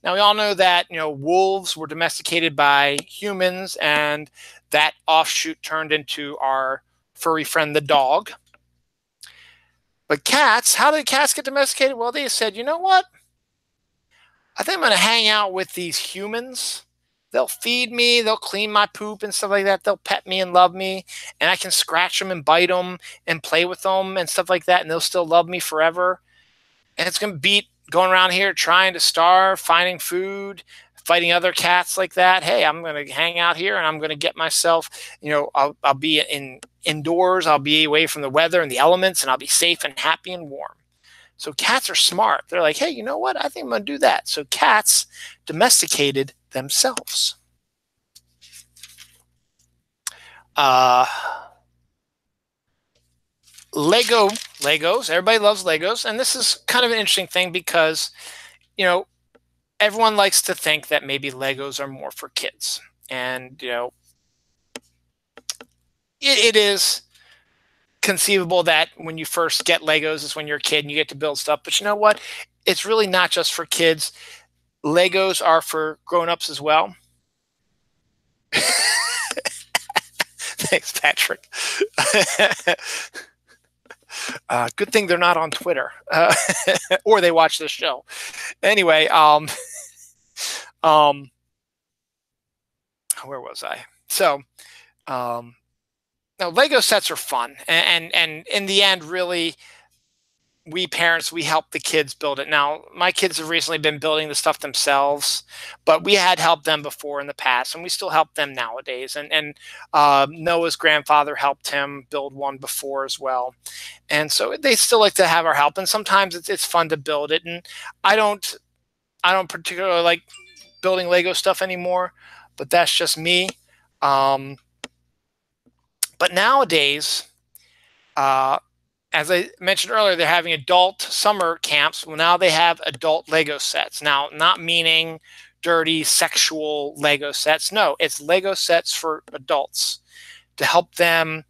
Now, we all know that, wolves were domesticated by humans, and that offshoot turned into our furry friend, the dog. But cats, how did cats get domesticated? Well, they said, you know what? I think I'm going to hang out with these humans. They'll feed me, they'll clean my poop and stuff like that. They'll pet me and love me, and I can scratch them and bite them and play with them and stuff like that, and they'll still love me forever. And it's going to beat going around here trying to starve, finding food, fighting other cats like that. Hey, I'm going to hang out here and I'm going to get myself, I'll be indoors. I'll be away from the weather and the elements, and I'll be safe and happy and warm. So cats are smart. They're like, hey, you know what? I think I'm going to do that. So cats domesticated themselves. Legos. Everybody loves Legos. And this is kind of an interesting thing because, everyone likes to think that maybe Legos are more for kids. And, it is conceivable that when you first get Legos is when you're a kid and you get to build stuff. But you know what? It's really not just for kids. Legos are for grown-ups as well. Thanks, Patrick. Good thing they're not on Twitter, or they watch this show. Anyway, where was I? So, now Lego sets are fun, and in the end, really, we parents, we help the kids build it. Now, my kids have recently been building the stuff themselves, but we had helped them before in the past, and we still help them nowadays. And Noah's grandfather helped him build one before as well. And so they still like to have our help, and sometimes it's fun to build it. And I don't particularly like building Lego stuff anymore, but that's just me. But nowadays, as I mentioned earlier, they're having adult summer camps. Well, now they have adult Lego sets. Now, not meaning dirty sexual Lego sets. No, it's Lego sets for adults to help them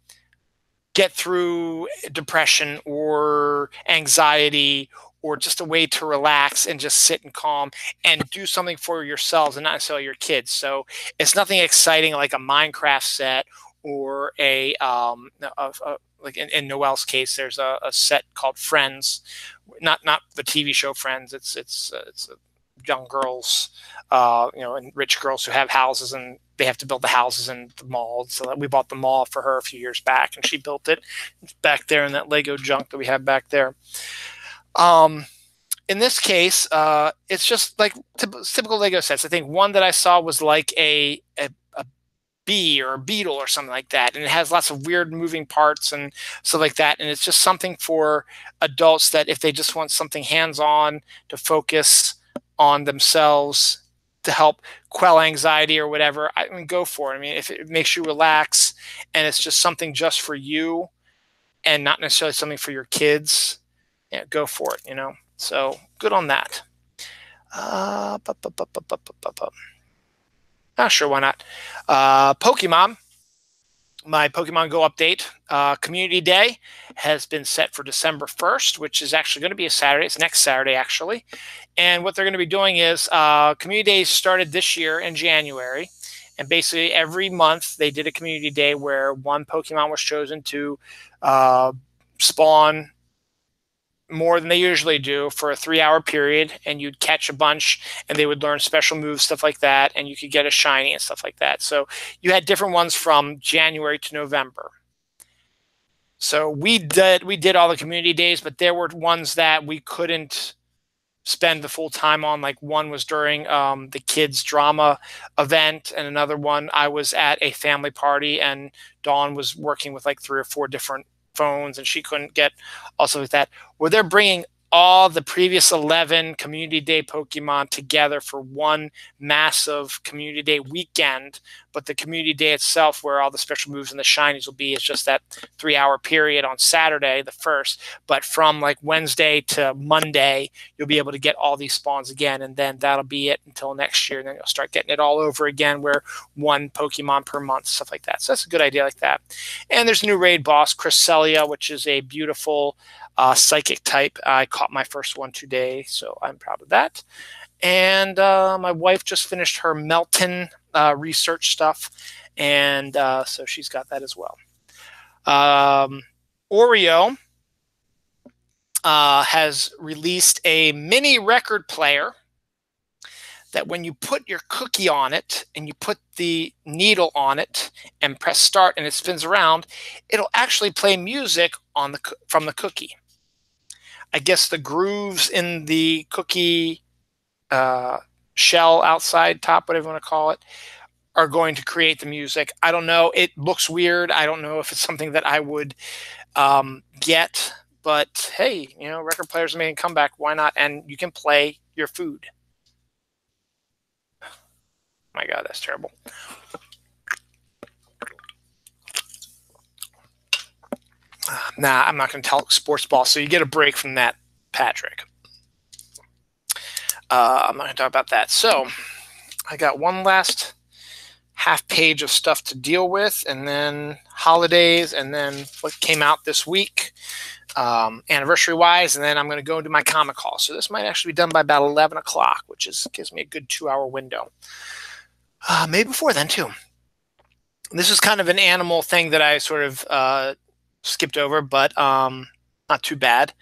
get through depression or anxiety, or just a way to relax and just sit and calm and do something for yourselves and not necessarily your kids. So it's nothing exciting like a Minecraft set or like in Noelle's case, there's a set called Friends, not the TV show Friends. It's young girls, and rich girls who have houses, and they have to build the houses in the mall. So we bought the mall for her a few years back, and she built it. It's back there in that Lego junk that we have back there. In this case, it's just like typical Lego sets. I think one that I saw was like a bee or a beetle or something like that, and it has lots of weird moving parts and stuff like that. And it's just something for adults that if they just want something hands-on to focus on themselves to help quell anxiety or whatever, I mean, go for it. I mean, if it makes you relax and it's just something just for you and not necessarily something for your kids, yeah, go for it. So good on that. Sure, why not? Pokemon, my Pokemon Go update. Community Day has been set for December 1st, which is actually going to be a Saturday. It's next Saturday, actually. And what they're going to be doing is Community Day started this year in January. And basically every month they did a Community Day where one Pokemon was chosen to spawn more than they usually do for a 3-hour period, and you'd catch a bunch and they would learn special moves, stuff like that, and you could get a shiny and stuff like that. So you had different ones from January to November. So we did all the community days, but there were ones that we couldn't spend the full time on. Like one was during the kids drama event, and another one I was at a family party and Dawn was working with like 3 or 4 different phones and she couldn't get also like that, where they're bringing all the previous 11 Community Day Pokemon together for one massive Community Day weekend. But the Community Day itself, where all the special moves and the shinies will be, is just that 3-hour period on Saturday, the 1st. But from like Wednesday to Monday, you'll be able to get all these spawns again. And then that'll be it until next year. And then you'll start getting it all over again, where one Pokemon per month, stuff like that. So that's a good idea like that. And there's a new raid boss, Cresselia, which is a beautiful psychic type. I caught my first one today, so I'm proud of that. And my wife just finished her Melton research stuff, and so she's got that as well. Oreo has released a mini record player that when you put your cookie on it and you put the needle on it and press start and it spins around, it'll actually play music on from the cookie. I guess the grooves in the cookie uh, shell outside top, whatever you want to call it, are going to create the music. I don't know. It looks weird. I don't know if it's something that I would get, but hey, record players are making a comeback. Why not? And you can play your food. My God, that's terrible. Nah, I'm not going to tell sports ball. So you get a break from that, Patrick. I'm not going to talk about that. So I got one last half page of stuff to deal with, and then holidays, and then what came out this week, anniversary-wise, and then I'm going to go into my comic haul. So this might actually be done by about 11 o'clock, which gives me a good 2-hour window. Maybe before then, too. This is kind of an animal thing that I sort of skipped over, but not too bad.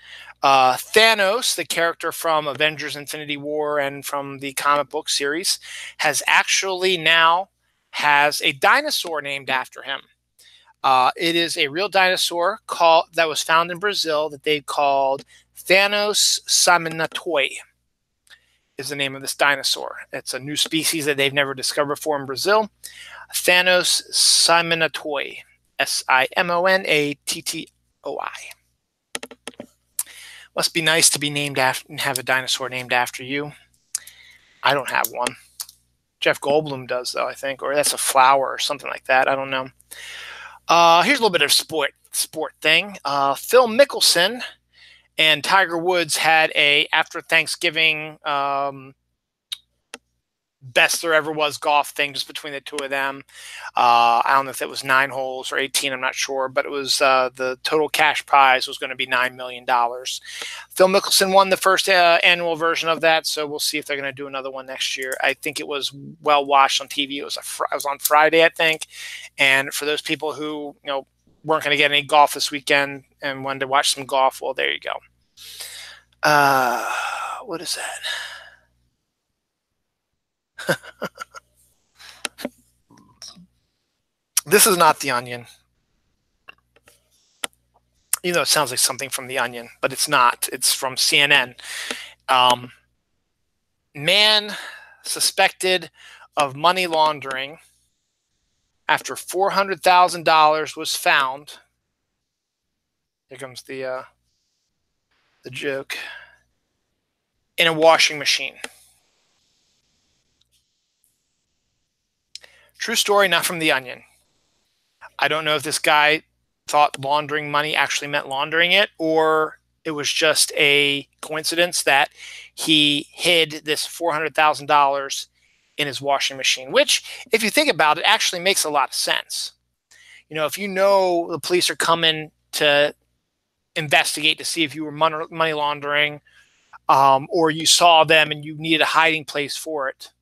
Thanos, the character from Avengers Infinity War and from the comic book series, has actually now has a dinosaur named after him. It is a real dinosaur that was found in Brazil that they called Thanos simonatoi is the name of this dinosaur. It's a new species that they've never discovered before in Brazil. Thanos simonatoi, Simonattoi. Must be nice to be named after and have a dinosaur named after you. I don't have one. Jeff Goldblum does, though, I think, or that's a flower or something like that. I don't know. Here's a little bit of sport thing. Phil Mickelson and Tiger Woods had a after Thanksgiving best there ever was golf thing just between the two of them. I don't know if it was 9 holes or 18, I'm not sure, but it was the total cash prize was going to be $9 million. Phil Mickelson won the first annual version of that, so we'll see if they're going to do another one next year. I think it was well watched on TV. It was on Friday, I think, and for those people who weren't going to get any golf this weekend and wanted to watch some golf, well, there you go. What is that? This is not The Onion. Even though it sounds like something from The Onion, but it's not. It's from CNN. Man suspected of money laundering after $400,000 was found. Here comes the joke. In a washing machine. True story, not from The Onion. I don't know if this guy thought laundering money actually meant laundering it, or it was just a coincidence that he hid this $400,000 in his washing machine, which, if you think about it, actually makes a lot of sense. If the police are coming to investigate to see if you were money laundering, or you saw them and you needed a hiding place for it,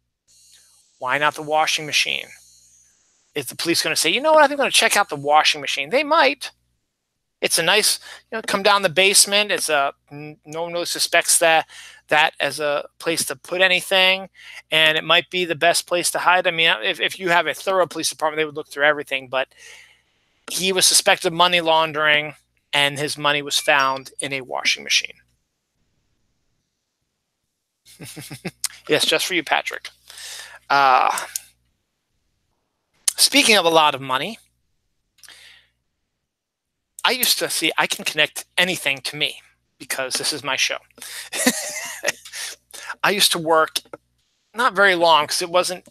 why not the washing machine? Is the police going to say, you know what, I think I'm going to check out the washing machine? They might. It's a nice, come down the basement. No one really suspects that as a place to put anything, and it might be the best place to hide. I mean, if you have a thorough police department, they would look through everything, but he was suspected of money laundering, and his money was found in a washing machine. Yes, just for you, Patrick. Speaking of a lot of money, I used to see I can connect anything to me because this is my show. I used to work not very long because it wasn't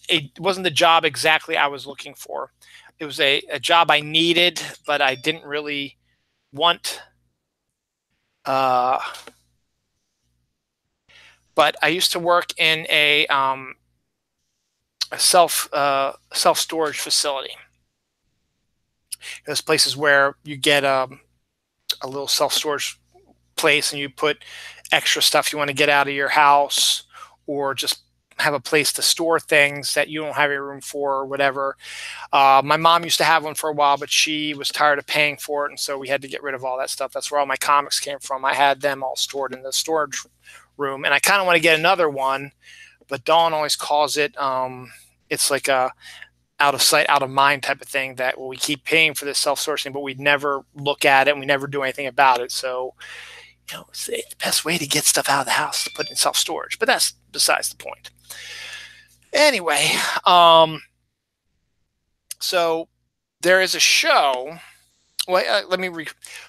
the job exactly I was looking for. It was a job I needed, but I didn't really want. But I used to work in a self-storage facility. Those places where you get a little self-storage place and you put extra stuff you want to get out of your house, or just have a place to store things that you don't have a room for or whatever. My mom used to have one for a while, but she was tired of paying for it, and so we had to get rid of all that stuff. That's where all my comics came from. I had them all stored in the storage room, and I kind of want to get another one, but Dawn always calls it, it's like a out of sight, out of mind type of thing that, well, we keep paying for this self-storage thing, but we never look at it and we never do anything about it. So, it's the best way to get stuff out of the house to put in self-storage, but that's besides the point. Anyway, so there is a show. Well,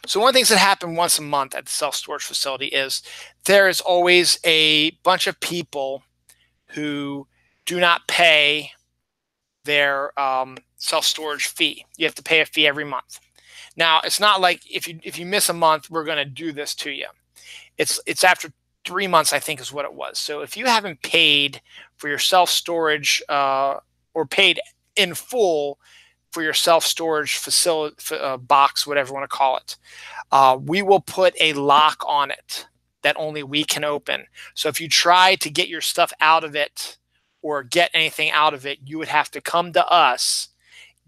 so one of the things that happen once a month at the self-storage facility is there is always a bunch of people who do not pay their self-storage fee. You have to pay a fee every month. Now, it's not like if you miss a month, we're going to do this to you. It's after 3 months, I think is what it was. So if you haven't paid for your self-storage or paid in full for your self-storage facility box, whatever you want to call it, we will put a lock on it that only we can open. So if you try to get your stuff out of it or get anything out of it, you would have to come to us,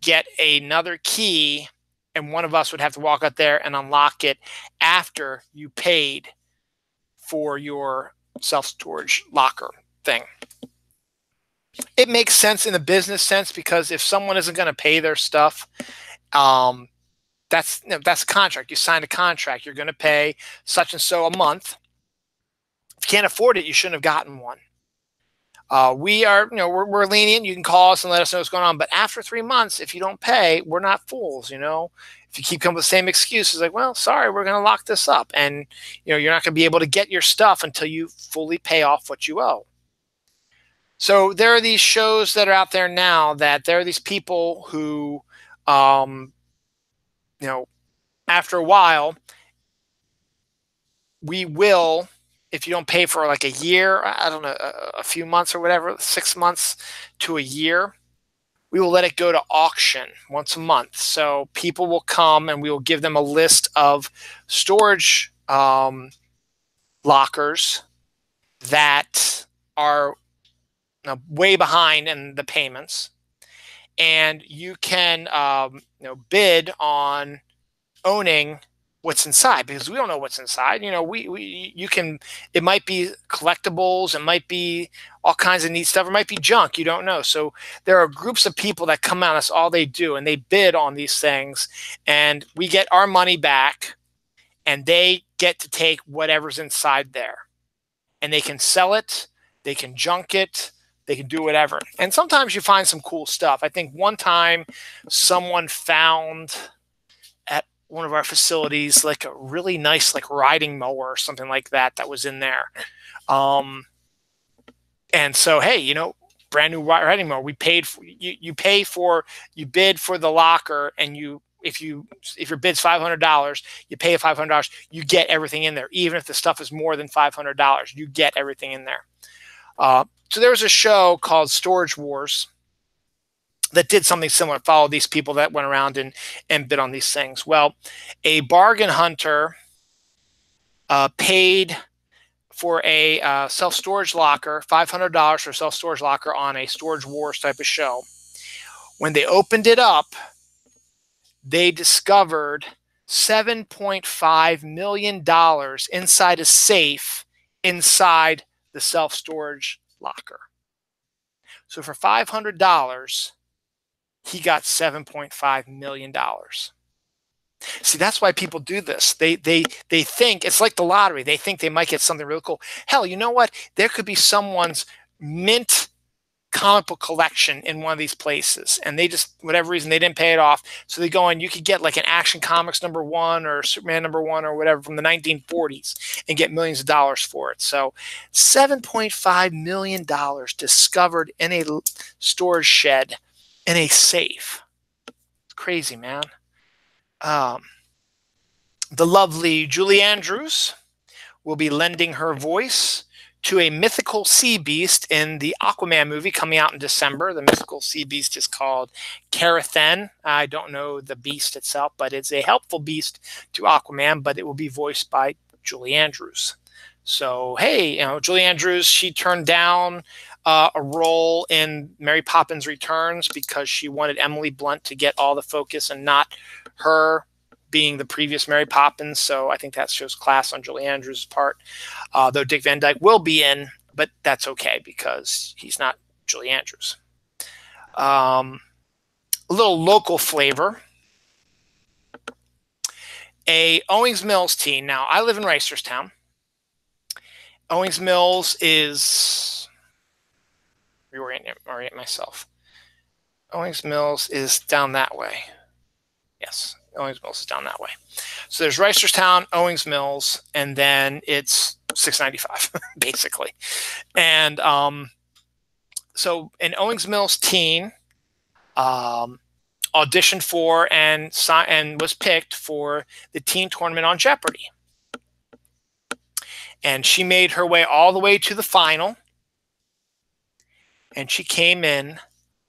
get another key, and one of us would have to walk out there and unlock it after you paid for your self-storage locker thing. It makes sense in the business sense, because if someone isn't going to pay their stuff, that's a contract. You signed a contract. You're going to pay such and so a month. If you can't afford it, you shouldn't have gotten one. We are, we're lenient. You can call us and let us know what's going on. But after 3 months, if you don't pay, we're not fools. If you keep coming with the same excuses, like, well, sorry, we're going to lock this up, and you're not going to be able to get your stuff until you fully pay off what you owe. So there are these shows that are out there now that there are these people who, after a while, we will, if you don't pay for like a year, I don't know, a few months or whatever, 6 months to a year, we will let it go to auction once a month. So people will come and we will give them a list of storage lockers that are way behind in the payments, and you can bid on owning what's inside, because we don't know what's inside. You can, it might be collectibles, it might be all kinds of neat stuff, it might be junk, you don't know. So there are groups of people that come out, that's all they do, and they bid on these things, and we get our money back, and they get to take whatever's inside there, and they can sell it, they can junk it, they can do whatever. And sometimes you find some cool stuff. I think one time someone found at one of our facilities like a really nice riding mower or something like that was in there. And so, hey, brand new riding mower. We paid for, you bid for the locker, and if your bid's $500, you pay $500, you get everything in there. Even if the stuff is more than $500, you get everything in there. So there was a show called Storage Wars that did something similar, followed these people that went around and bid on these things. Well, a bargain hunter paid for a self-storage locker, $500 for a self-storage locker on a Storage Wars type of show. When they opened it up, they discovered $7.5 million inside a safe inside the self-storage locker. So for $500, he got $7.5 million. See, that's why people do this. They think it's like the lottery. They think they might get something really cool. Hell, you know what? There could be someone's mint comic book collection in one of these places, and they just, whatever reason, they didn't pay it off. So they go and you could get like an Action Comics #1 or Superman #1 or whatever from the 1940s and get millions of dollars for it. So $7.5 million discovered in a storage shed in a safe. It's crazy, man. The lovely Julie Andrews will be lending her voice to a mythical sea beast in the Aquaman movie coming out in December. The mythical sea beast is called Carathen. I don't know the beast itself, but it's a helpful beast to Aquaman, but it will be voiced by Julie Andrews. So, hey, Julie Andrews, she turned down a role in Mary Poppins Returns because she wanted Emily Blunt to get all the focus and not her being the previous Mary Poppins. So I think that shows class on Julie Andrews' part. Though Dick Van Dyke will be in, but that's okay because he's not Julie Andrews. A little local flavor. A Owings Mills teen. Now, I live in Reisterstown. Owings Mills is... Reorient myself. Owings Mills is down that way. Yes, Owings Mills is down that way. So there's Reisterstown, Owings Mills, and then it's 695, basically. And so an Owings Mills teen auditioned for and was picked for the teen tournament on Jeopardy. And she made her way all the way to the final. And she came in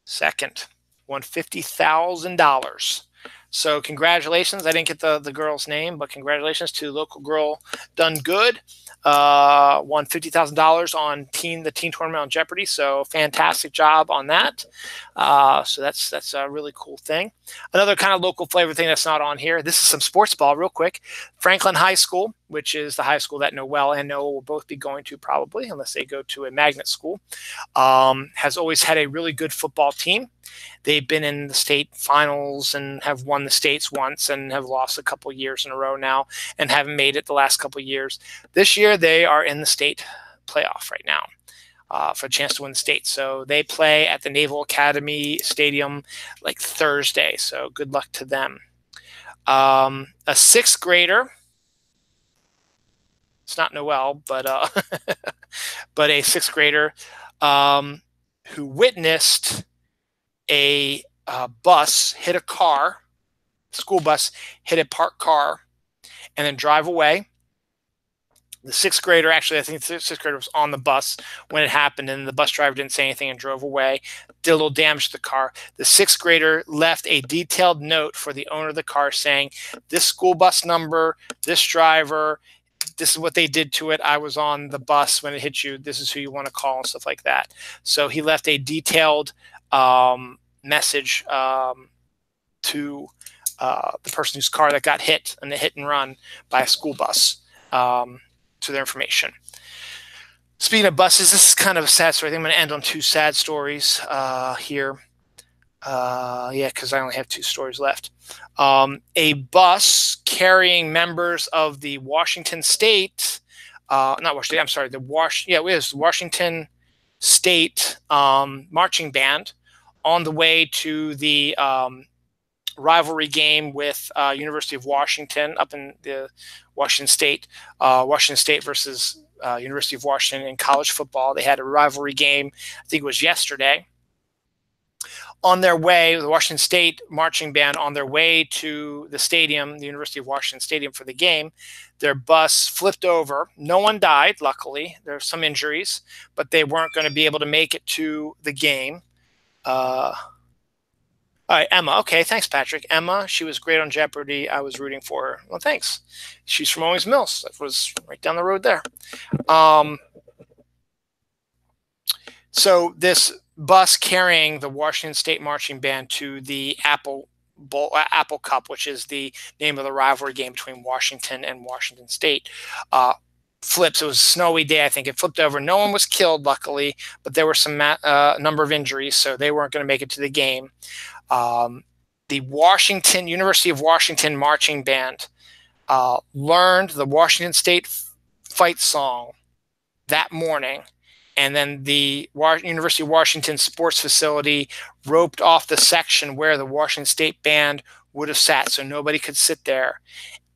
second, won $50,000. So congratulations. I didn't get the girl's name, but congratulations to local girl Done Good. Won $50,000 on the teen tournament on Jeopardy. So fantastic job on that. So that's a really cool thing. Another kind of local flavor thing that's not on here. This is some sports ball real quick. Franklin High School, which is the high school that Noelle and Noah will both be going to probably, unless they go to a magnet school, has always had a really good football team. They've been in the state finals and have won the states once and have lost a couple years in a row now and haven't made it the last couple years. This year, they are in the state playoff right now for a chance to win the state. So they play at the Naval Academy Stadium like Thursday. So good luck to them. A sixth grader. It's not Noelle, but but a sixth grader who witnessed a bus hit a car, school bus hit a parked car, and then drive away. The sixth grader, actually, I think the sixth grader was on the bus when it happened, and the bus driver didn't say anything and drove away, did a little damage to the car. The sixth grader left a detailed note for the owner of the car saying, this school bus number, this driver, this is what they did to it. I was on the bus when it hit you. This is who you want to call and stuff like that. So he left a detailed message to the person whose car that got hit in the hit and run by a school bus to their information. Speaking of buses, this is kind of a sad story. I think I'm going to end on two sad stories here. Yeah, because I only have two stories left. A bus carrying members of the Washington State, not Washington, I'm sorry, it was Washington State marching band on the way to the rivalry game with University of Washington up in the Washington State versus University of Washington in college football. They had a rivalry game, I think it was yesterday. On their way, the Washington State marching band on their way to the stadium, the University of Washington Stadium for the game, their bus flipped over. No one died, luckily. There were some injuries, but they weren't going to be able to make it to the game. All right, Emma. Okay, thanks, Patrick. Emma, she was great on Jeopardy. I was rooting for her. Well, thanks. She's from Owings Mills. That was right down the road there. So this bus carrying the Washington State marching band to the Apple Cup, which is the name of the rivalry game between Washington and Washington State, flips. It was a snowy day, I think. It flipped over. No one was killed, luckily, but there were some number of injuries, so they weren't going to make it to the game. The University of Washington marching band learned the Washington State fight song that morning, and then the University of Washington sports facility roped off the section where the Washington State band would have sat, so nobody could sit there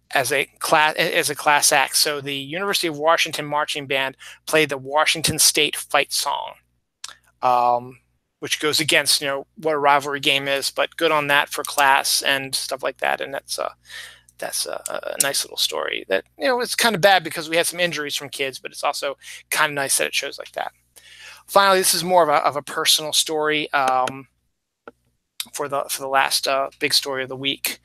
as a class act. So the University of Washington marching band played the Washington State fight song, which goes against what a rivalry game is, but good on that for class and stuff like that. And that's a nice little story that it's kind of bad because we had some injuries from kids, but it's also kind of nice that it shows like that. Finally, this is more of a personal story for the last big story of the week.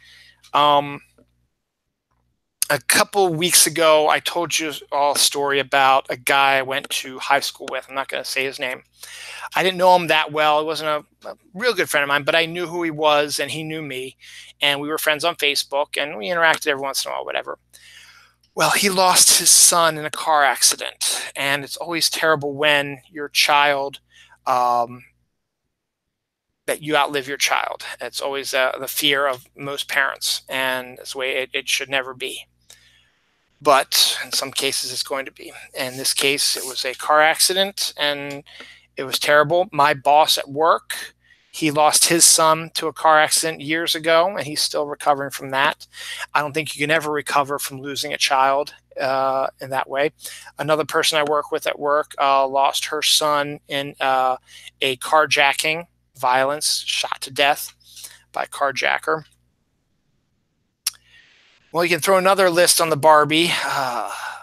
A couple weeks ago, I told you all a story about a guy I went to high school with. I'm not going to say his name. I didn't know him that well. He wasn't a real good friend of mine, but I knew who he was and he knew me. And we were friends on Facebook and we interacted every once in a while, whatever. Well, he lost his son in a car accident. And it's always terrible when your child, um, that you outlive your child. It's always the fear of most parents. And it's the way it should never be. But in some cases, it's going to be. In this case, it was a car accident and it was terrible. My boss at work, he lost his son to a car accident years ago, and he's still recovering from that. I don't think you can ever recover from losing a child in that way. Another person I work with at work lost her son in a carjacking violence, shot to death by a carjacker. Well, you can throw another list on the Barbie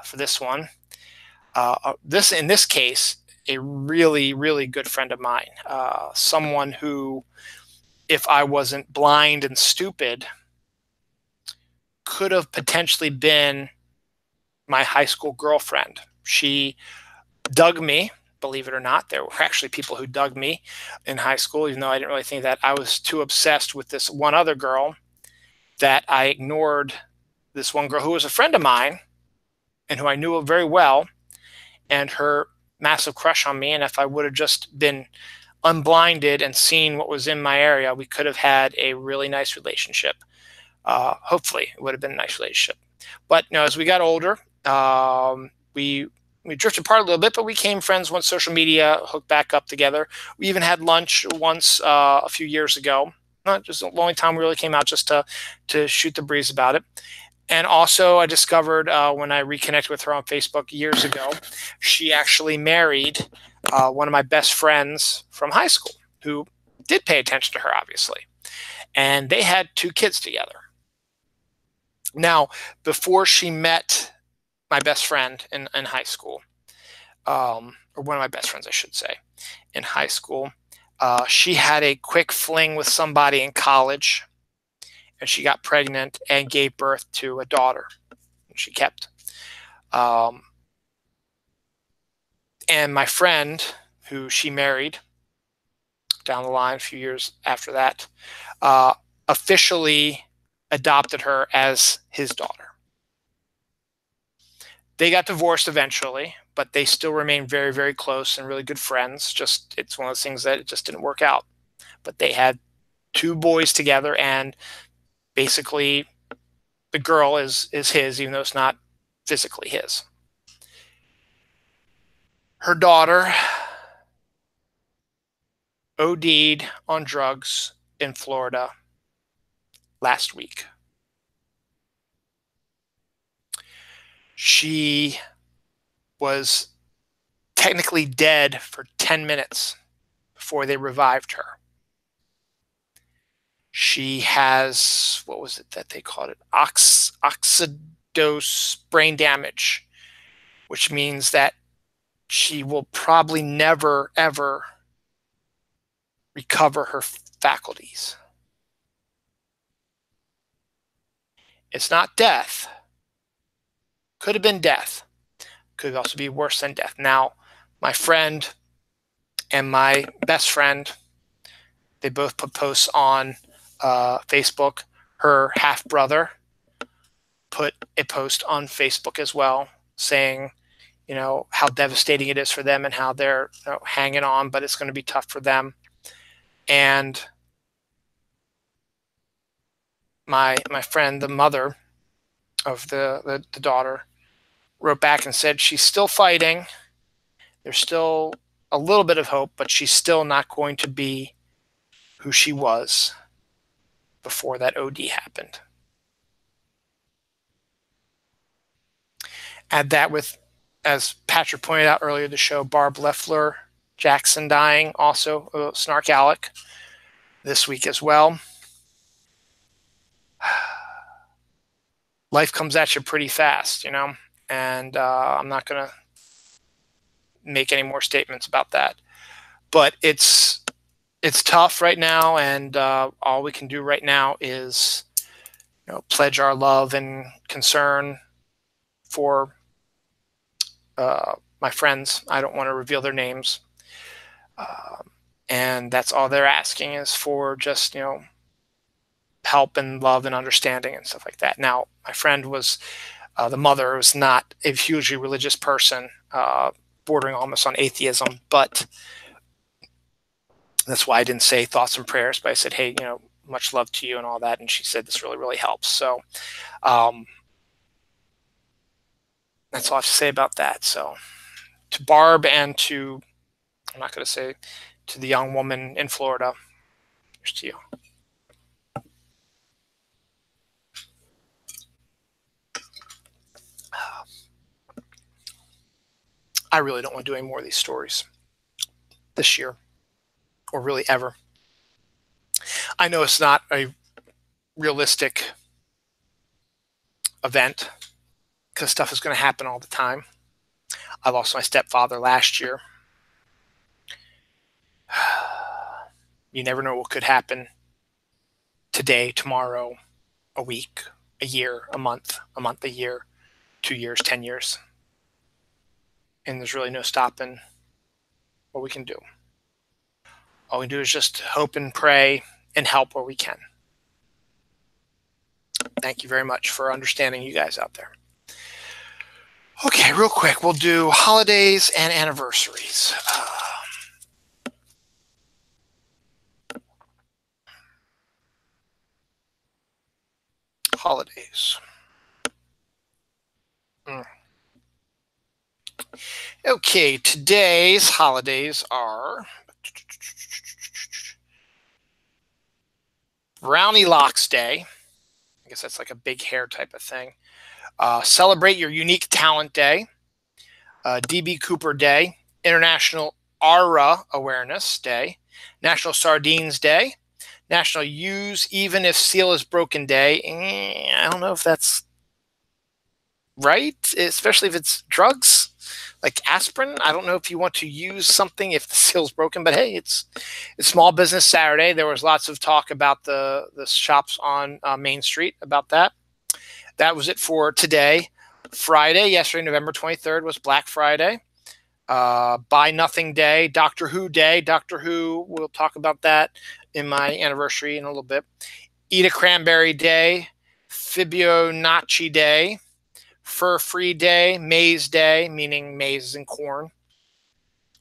for this one. In this case, a really, really good friend of mine, someone who, if I wasn't blind and stupid, could have potentially been my high school girlfriend. She dug me, believe it or not. There were actually people who dug me in high school, even though I didn't really think that. I was too obsessed with this one other girl that I ignored this one girl who was a friend of mine and who I knew very well, and her massive crush on me. And if I would have just been unblinded and seen what was in my area, we could have had a really nice relationship. Hopefully, it would have been a nice relationship. But as we got older, we drifted apart a little bit, but we became friends once social media hooked back up together. We even had lunch once a few years ago. Not just the only time we really came out just to shoot the breeze about it. And also, I discovered when I reconnected with her on Facebook years ago, she actually married one of my best friends from high school who did pay attention to her, obviously. And they had 2 kids together. Now, before she met my best friend in high school, or one of my best friends, I should say, in high school, she had a quick fling with somebody in college. And she got pregnant and gave birth to a daughter. She kept. And my friend, who she married down the line a few years after that, officially adopted her as his daughter. They got divorced eventually, but they still remain very, very close and really good friends. Just it's one of those things that it just didn't work out. But they had 2 boys together, and basically the girl is his, even though it's not physically his. Her daughter OD'd on drugs in Florida last week. She was technically dead for 10 minutes before they revived her. She has, what was it that they called it? Oxidose brain damage, which means that she will probably never, ever recover her faculties. It's not death. Could have been death. Could also be worse than death. Now, my friend and my best friend, they both put posts on Facebook. Her half-brother put a post on Facebook as well saying, how devastating it is for them and how they're hanging on, but it's going to be tough for them. And my friend, the mother of the daughter, wrote back and said she's still fighting. There's still a little bit of hope, but she's still not going to be who she was before that OD happened. Add that with, as Patrick pointed out earlier in the show, Barb Leffler Jackson dying, also Snark Alec, this week as well. Life comes at you pretty fast, and I'm not going to make any more statements about that. But it's tough right now, and all we can do right now is pledge our love and concern for my friends. I don't want to reveal their names. And that's all they're asking is for just, help and love and understanding and stuff like that. Now, my friend was, the mother was not a hugely religious person, bordering almost on atheism, but that's why I didn't say thoughts and prayers, but I said, hey, much love to you and all that. And she said, this really, really helps. So that's all I have to say about that. So to Barb and to, I'm not going to say, to the young woman in Florida, here's to you. I really don't want to do any more of these stories this year, or really ever. I know it's not a realistic event because stuff is going to happen all the time. I lost my stepfather last year. You never know what could happen today, tomorrow, a week, a year, a month, a year, 2 years, 10 years. And there's really no stopping what we can do. All we can do is just hope and pray and help where we can. Thank you very much for understanding, you guys out there. Okay, real quick, we'll do holidays and anniversaries. Holidays. Okay, today's holidays are Brownie Locks Day. I guess that's like a big hair type of thing. Celebrate Your Unique Talent Day. DB Cooper Day. International ARA Awareness Day. National Sardines Day. National Use Even If Seal is Broken Day. I don't know if that's right, especially if it's drugs like aspirin. I don't know if you want to use something if the seal's broken, but hey, it's Small Business Saturday. There was lots of talk about the shops on Main Street about that. That was it for today. Friday, yesterday, November 23rd, was Black Friday. Buy Nothing Day, Doctor Who Day. Doctor Who, we'll talk about that in my anniversary in a little bit. Eat a Cranberry Day, Fibonacci Day, Fur Free Day, Maize Day, meaning maize and corn,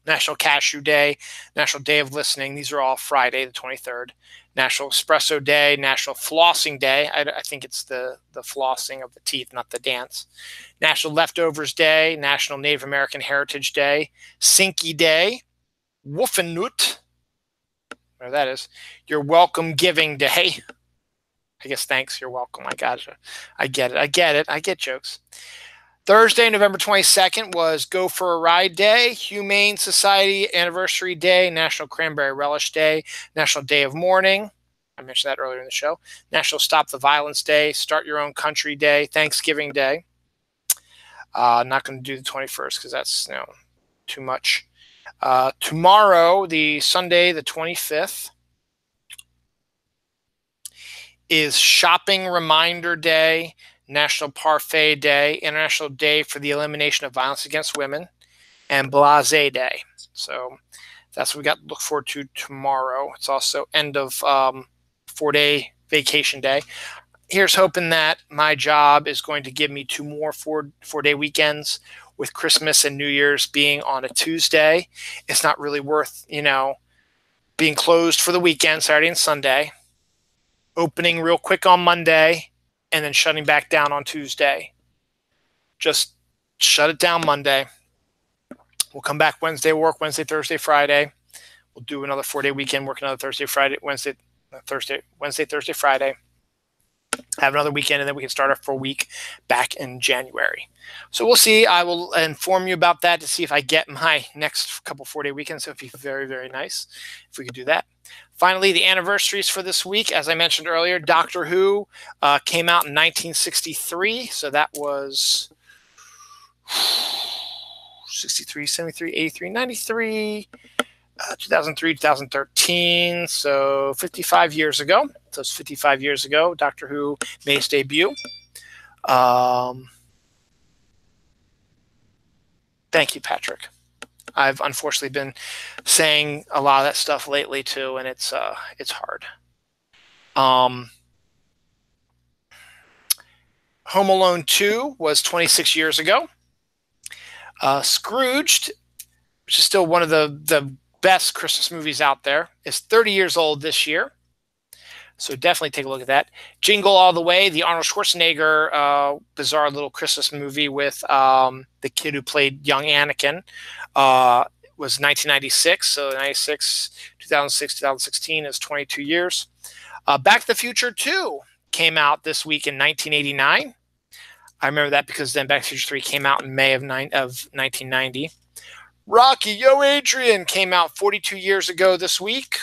National Cashew Day, National Day of Listening. These are all Friday, the 23rd. National Espresso Day, National Flossing Day. I think it's the flossing of the teeth, not the dance. National Leftovers Day, National Native American Heritage Day, Sinky Day, Woofenut, whatever that is, Your Welcome Giving Day. I guess thanks, you're welcome. I gotcha. I get it. I get jokes. Thursday, November 22nd was Go for a Ride Day, Humane Society Anniversary Day, National Cranberry Relish Day, National Day of Mourning. I mentioned that earlier in the show. National Stop the Violence Day, Start Your Own Country Day, Thanksgiving Day. Not going to do the 21st because that's too much. Tomorrow, the Sunday, the 25th, is Shopping Reminder Day, National Parfait Day, International Day for the Elimination of Violence Against Women, and Blase Day. So that's what we got to look forward to tomorrow. It's also end of 4-day vacation day. Here's hoping that my job is going to give me 2 more four-day weekends, with Christmas and New Year's being on a Tuesday. It's not really worth, being closed for the weekend, Saturday and Sunday, opening real quick on Monday, and then shutting back down on Tuesday. Just shut it down Monday. We'll come back Wednesday, work Wednesday, Thursday, Friday. We'll do another 4-day weekend, work another Thursday, Friday, Wednesday, Thursday, Friday. Have another weekend, and then we can start our full week back in January. So we'll see. I will inform you about that to see if I get my next couple 4-day weekends. So it'd be very, very nice if we could do that. Finally, the anniversaries for this week, as I mentioned earlier, Doctor Who came out in 1963. So that was 63, 73, 83, 93, 2003, 2013, so 55 years ago. So it's 55 years ago, Doctor Who made its debut. Thank you, Patrick. I've unfortunately been saying a lot of that stuff lately too, and it's hard. Home Alone 2 was 26 years ago. Scrooged, which is still one of the best Christmas movies out there, is 30 years old this year. So definitely take a look at that. Jingle All the Way, the Arnold Schwarzenegger bizarre little Christmas movie with the kid who played young Anakin, was 1996. So 96, 2006, 2016 is 22 years. Back to the Future 2 came out this week in 1989. I remember that because then Back to the Future 3 came out in May of 1990. Rocky, Yo Adrian came out 42 years ago this week.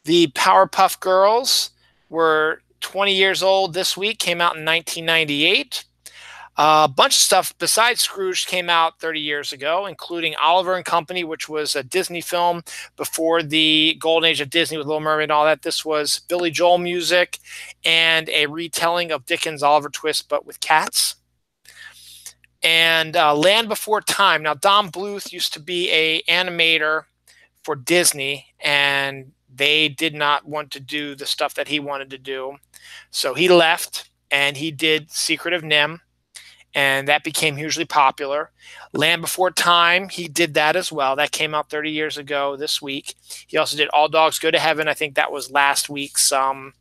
The Powerpuff Girls were 20 years old this week, came out in 1998. A bunch of stuff besides Scrooge came out 30 years ago, including Oliver and Company, which was a Disney film before the golden age of Disney with Little Mermaid and all that. This was Billy Joel music and a retelling of Dickens' Oliver Twist, but with cats. And Land Before Time. Now, Don Bluth used to be an animator for Disney, and they did not want to do the stuff that he wanted to do. So he left, and he did Secret of Nim, and that became hugely popular. Land Before Time, he did that as well. That came out 30 years ago this week. He also did All Dogs Go to Heaven. I think that was last week's, one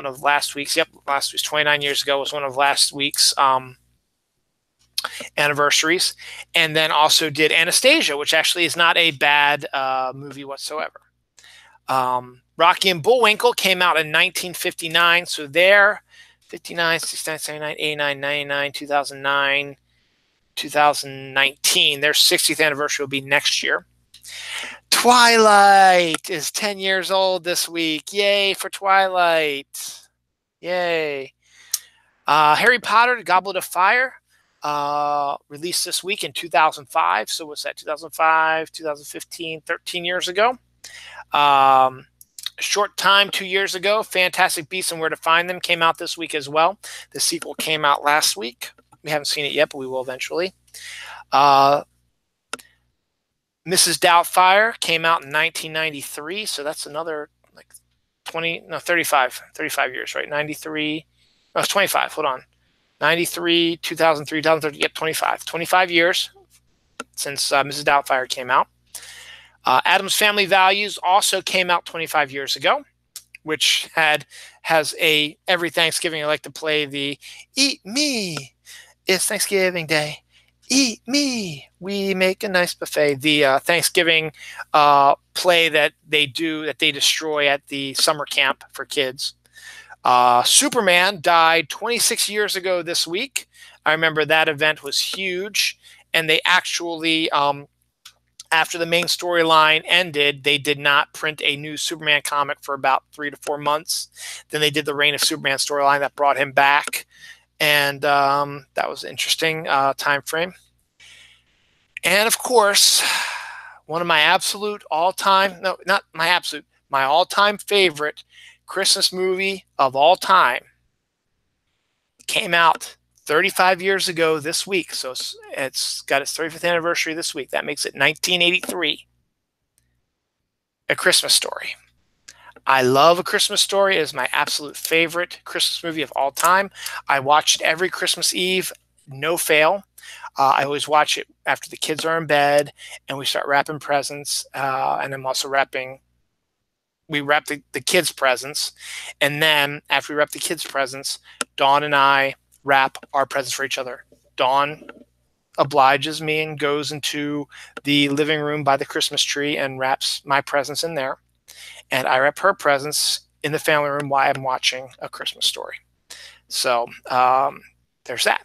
of last week's, last week's 29 years ago was one of last week's anniversaries. And then also did Anastasia, which actually is not a bad movie whatsoever. Rocky and Bullwinkle came out in 1959. So there, 59, 69, 79, 89, 99, 2009, 2019. Their 60th anniversary will be next year. Twilight is 10 years old this week. Yay for Twilight. Yay. Harry Potter, The Goblet of Fire, released this week in 2005. So what's that, 2005, 2015, 13 years ago. Short time, 2 years ago, Fantastic Beasts and Where to Find Them came out this week as well. The sequel came out last week. We haven't seen it yet, but we will eventually. Mrs. Doubtfire came out in 1993, so that's another like 35 years, right? 93, no, it's 25, hold on. 93, 2003, 2030, yep, 25 years since Mrs. Doubtfire came out. Addams Family Values also came out 25 years ago, which has every Thanksgiving I like to play the Eat Me, it's Thanksgiving Day, eat me, we make a nice buffet. The Thanksgiving play that they destroy at the summer camp for kids. Superman died 26 years ago this week. I remember that event was huge, and they actually after the main storyline ended, they did not print a new Superman comic for about 3 to 4 months. Then they did the Reign of Superman storyline that brought him back. And that was an interesting time frame. And of course, one of my absolute all-time, no, not my absolute, my all-time favorite Christmas movie of all time came out 35 years ago this week. So it's got its 35th anniversary this week. That makes it 1983. A Christmas Story. I love A Christmas Story. It is my absolute favorite Christmas movie of all time. I watch it every Christmas Eve, no fail. I always watch it after the kids are in bed and we start wrapping presents. And I'm also we wrap the kids' presents. And then after we wrap the kids' presents, Dawn and I wrap our presents for each other. Dawn obliges me and goes into the living room by the Christmas tree and wraps my presents in there. And I wrap her presents in the family room while I'm watching A Christmas Story. So there's that.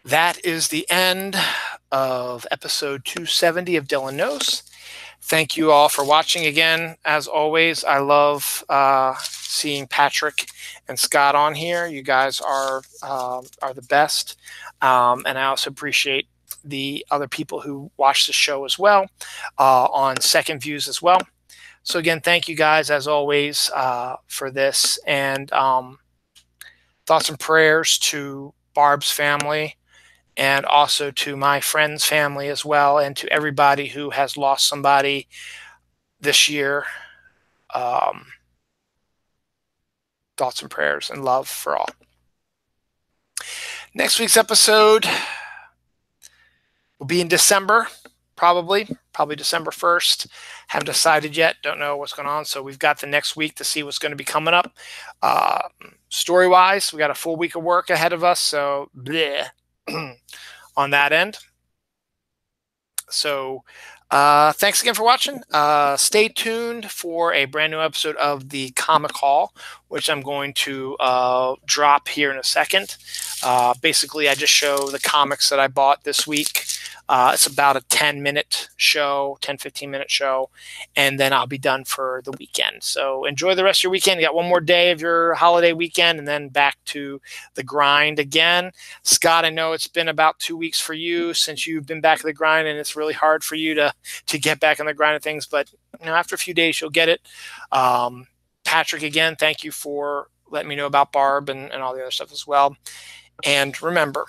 That is the end of episode 270 of Dylan Knows. Thank you all for watching again. As always, I love seeing Patrick and Scott on here. You guys are the best. And I also appreciate the other people who watch the show as well on second views as well. So again, thank you guys as always for this, and thoughts and prayers to Barb's family, and also to my friend's family as well, and to everybody who has lost somebody this year. Thoughts and prayers and love for all. Next week's episode will be in December, probably December 1st. Haven't decided yet. Don't know what's going on. So we've got the next week to see what's going to be coming up. Story-wise, we got a full week of work ahead of us. So bleh, on that end. So thanks again for watching. Stay tuned for a brand new episode of the Comic Haul, which I'm going to drop here in a second. Basically, I just show the comics that I bought this week. It's about a 10-minute show, 10-15-minute show, and then I'll be done for the weekend. So enjoy the rest of your weekend. You got one more day of your holiday weekend, and then back to the grind again. Scott, I know it's been about 2 weeks for you since you've been back to the grind, and it's really hard for you to get back in the grind of things. But after a few days, you'll get it. Patrick, again, thank you for letting me know about Barb and all the other stuff as well. And remember,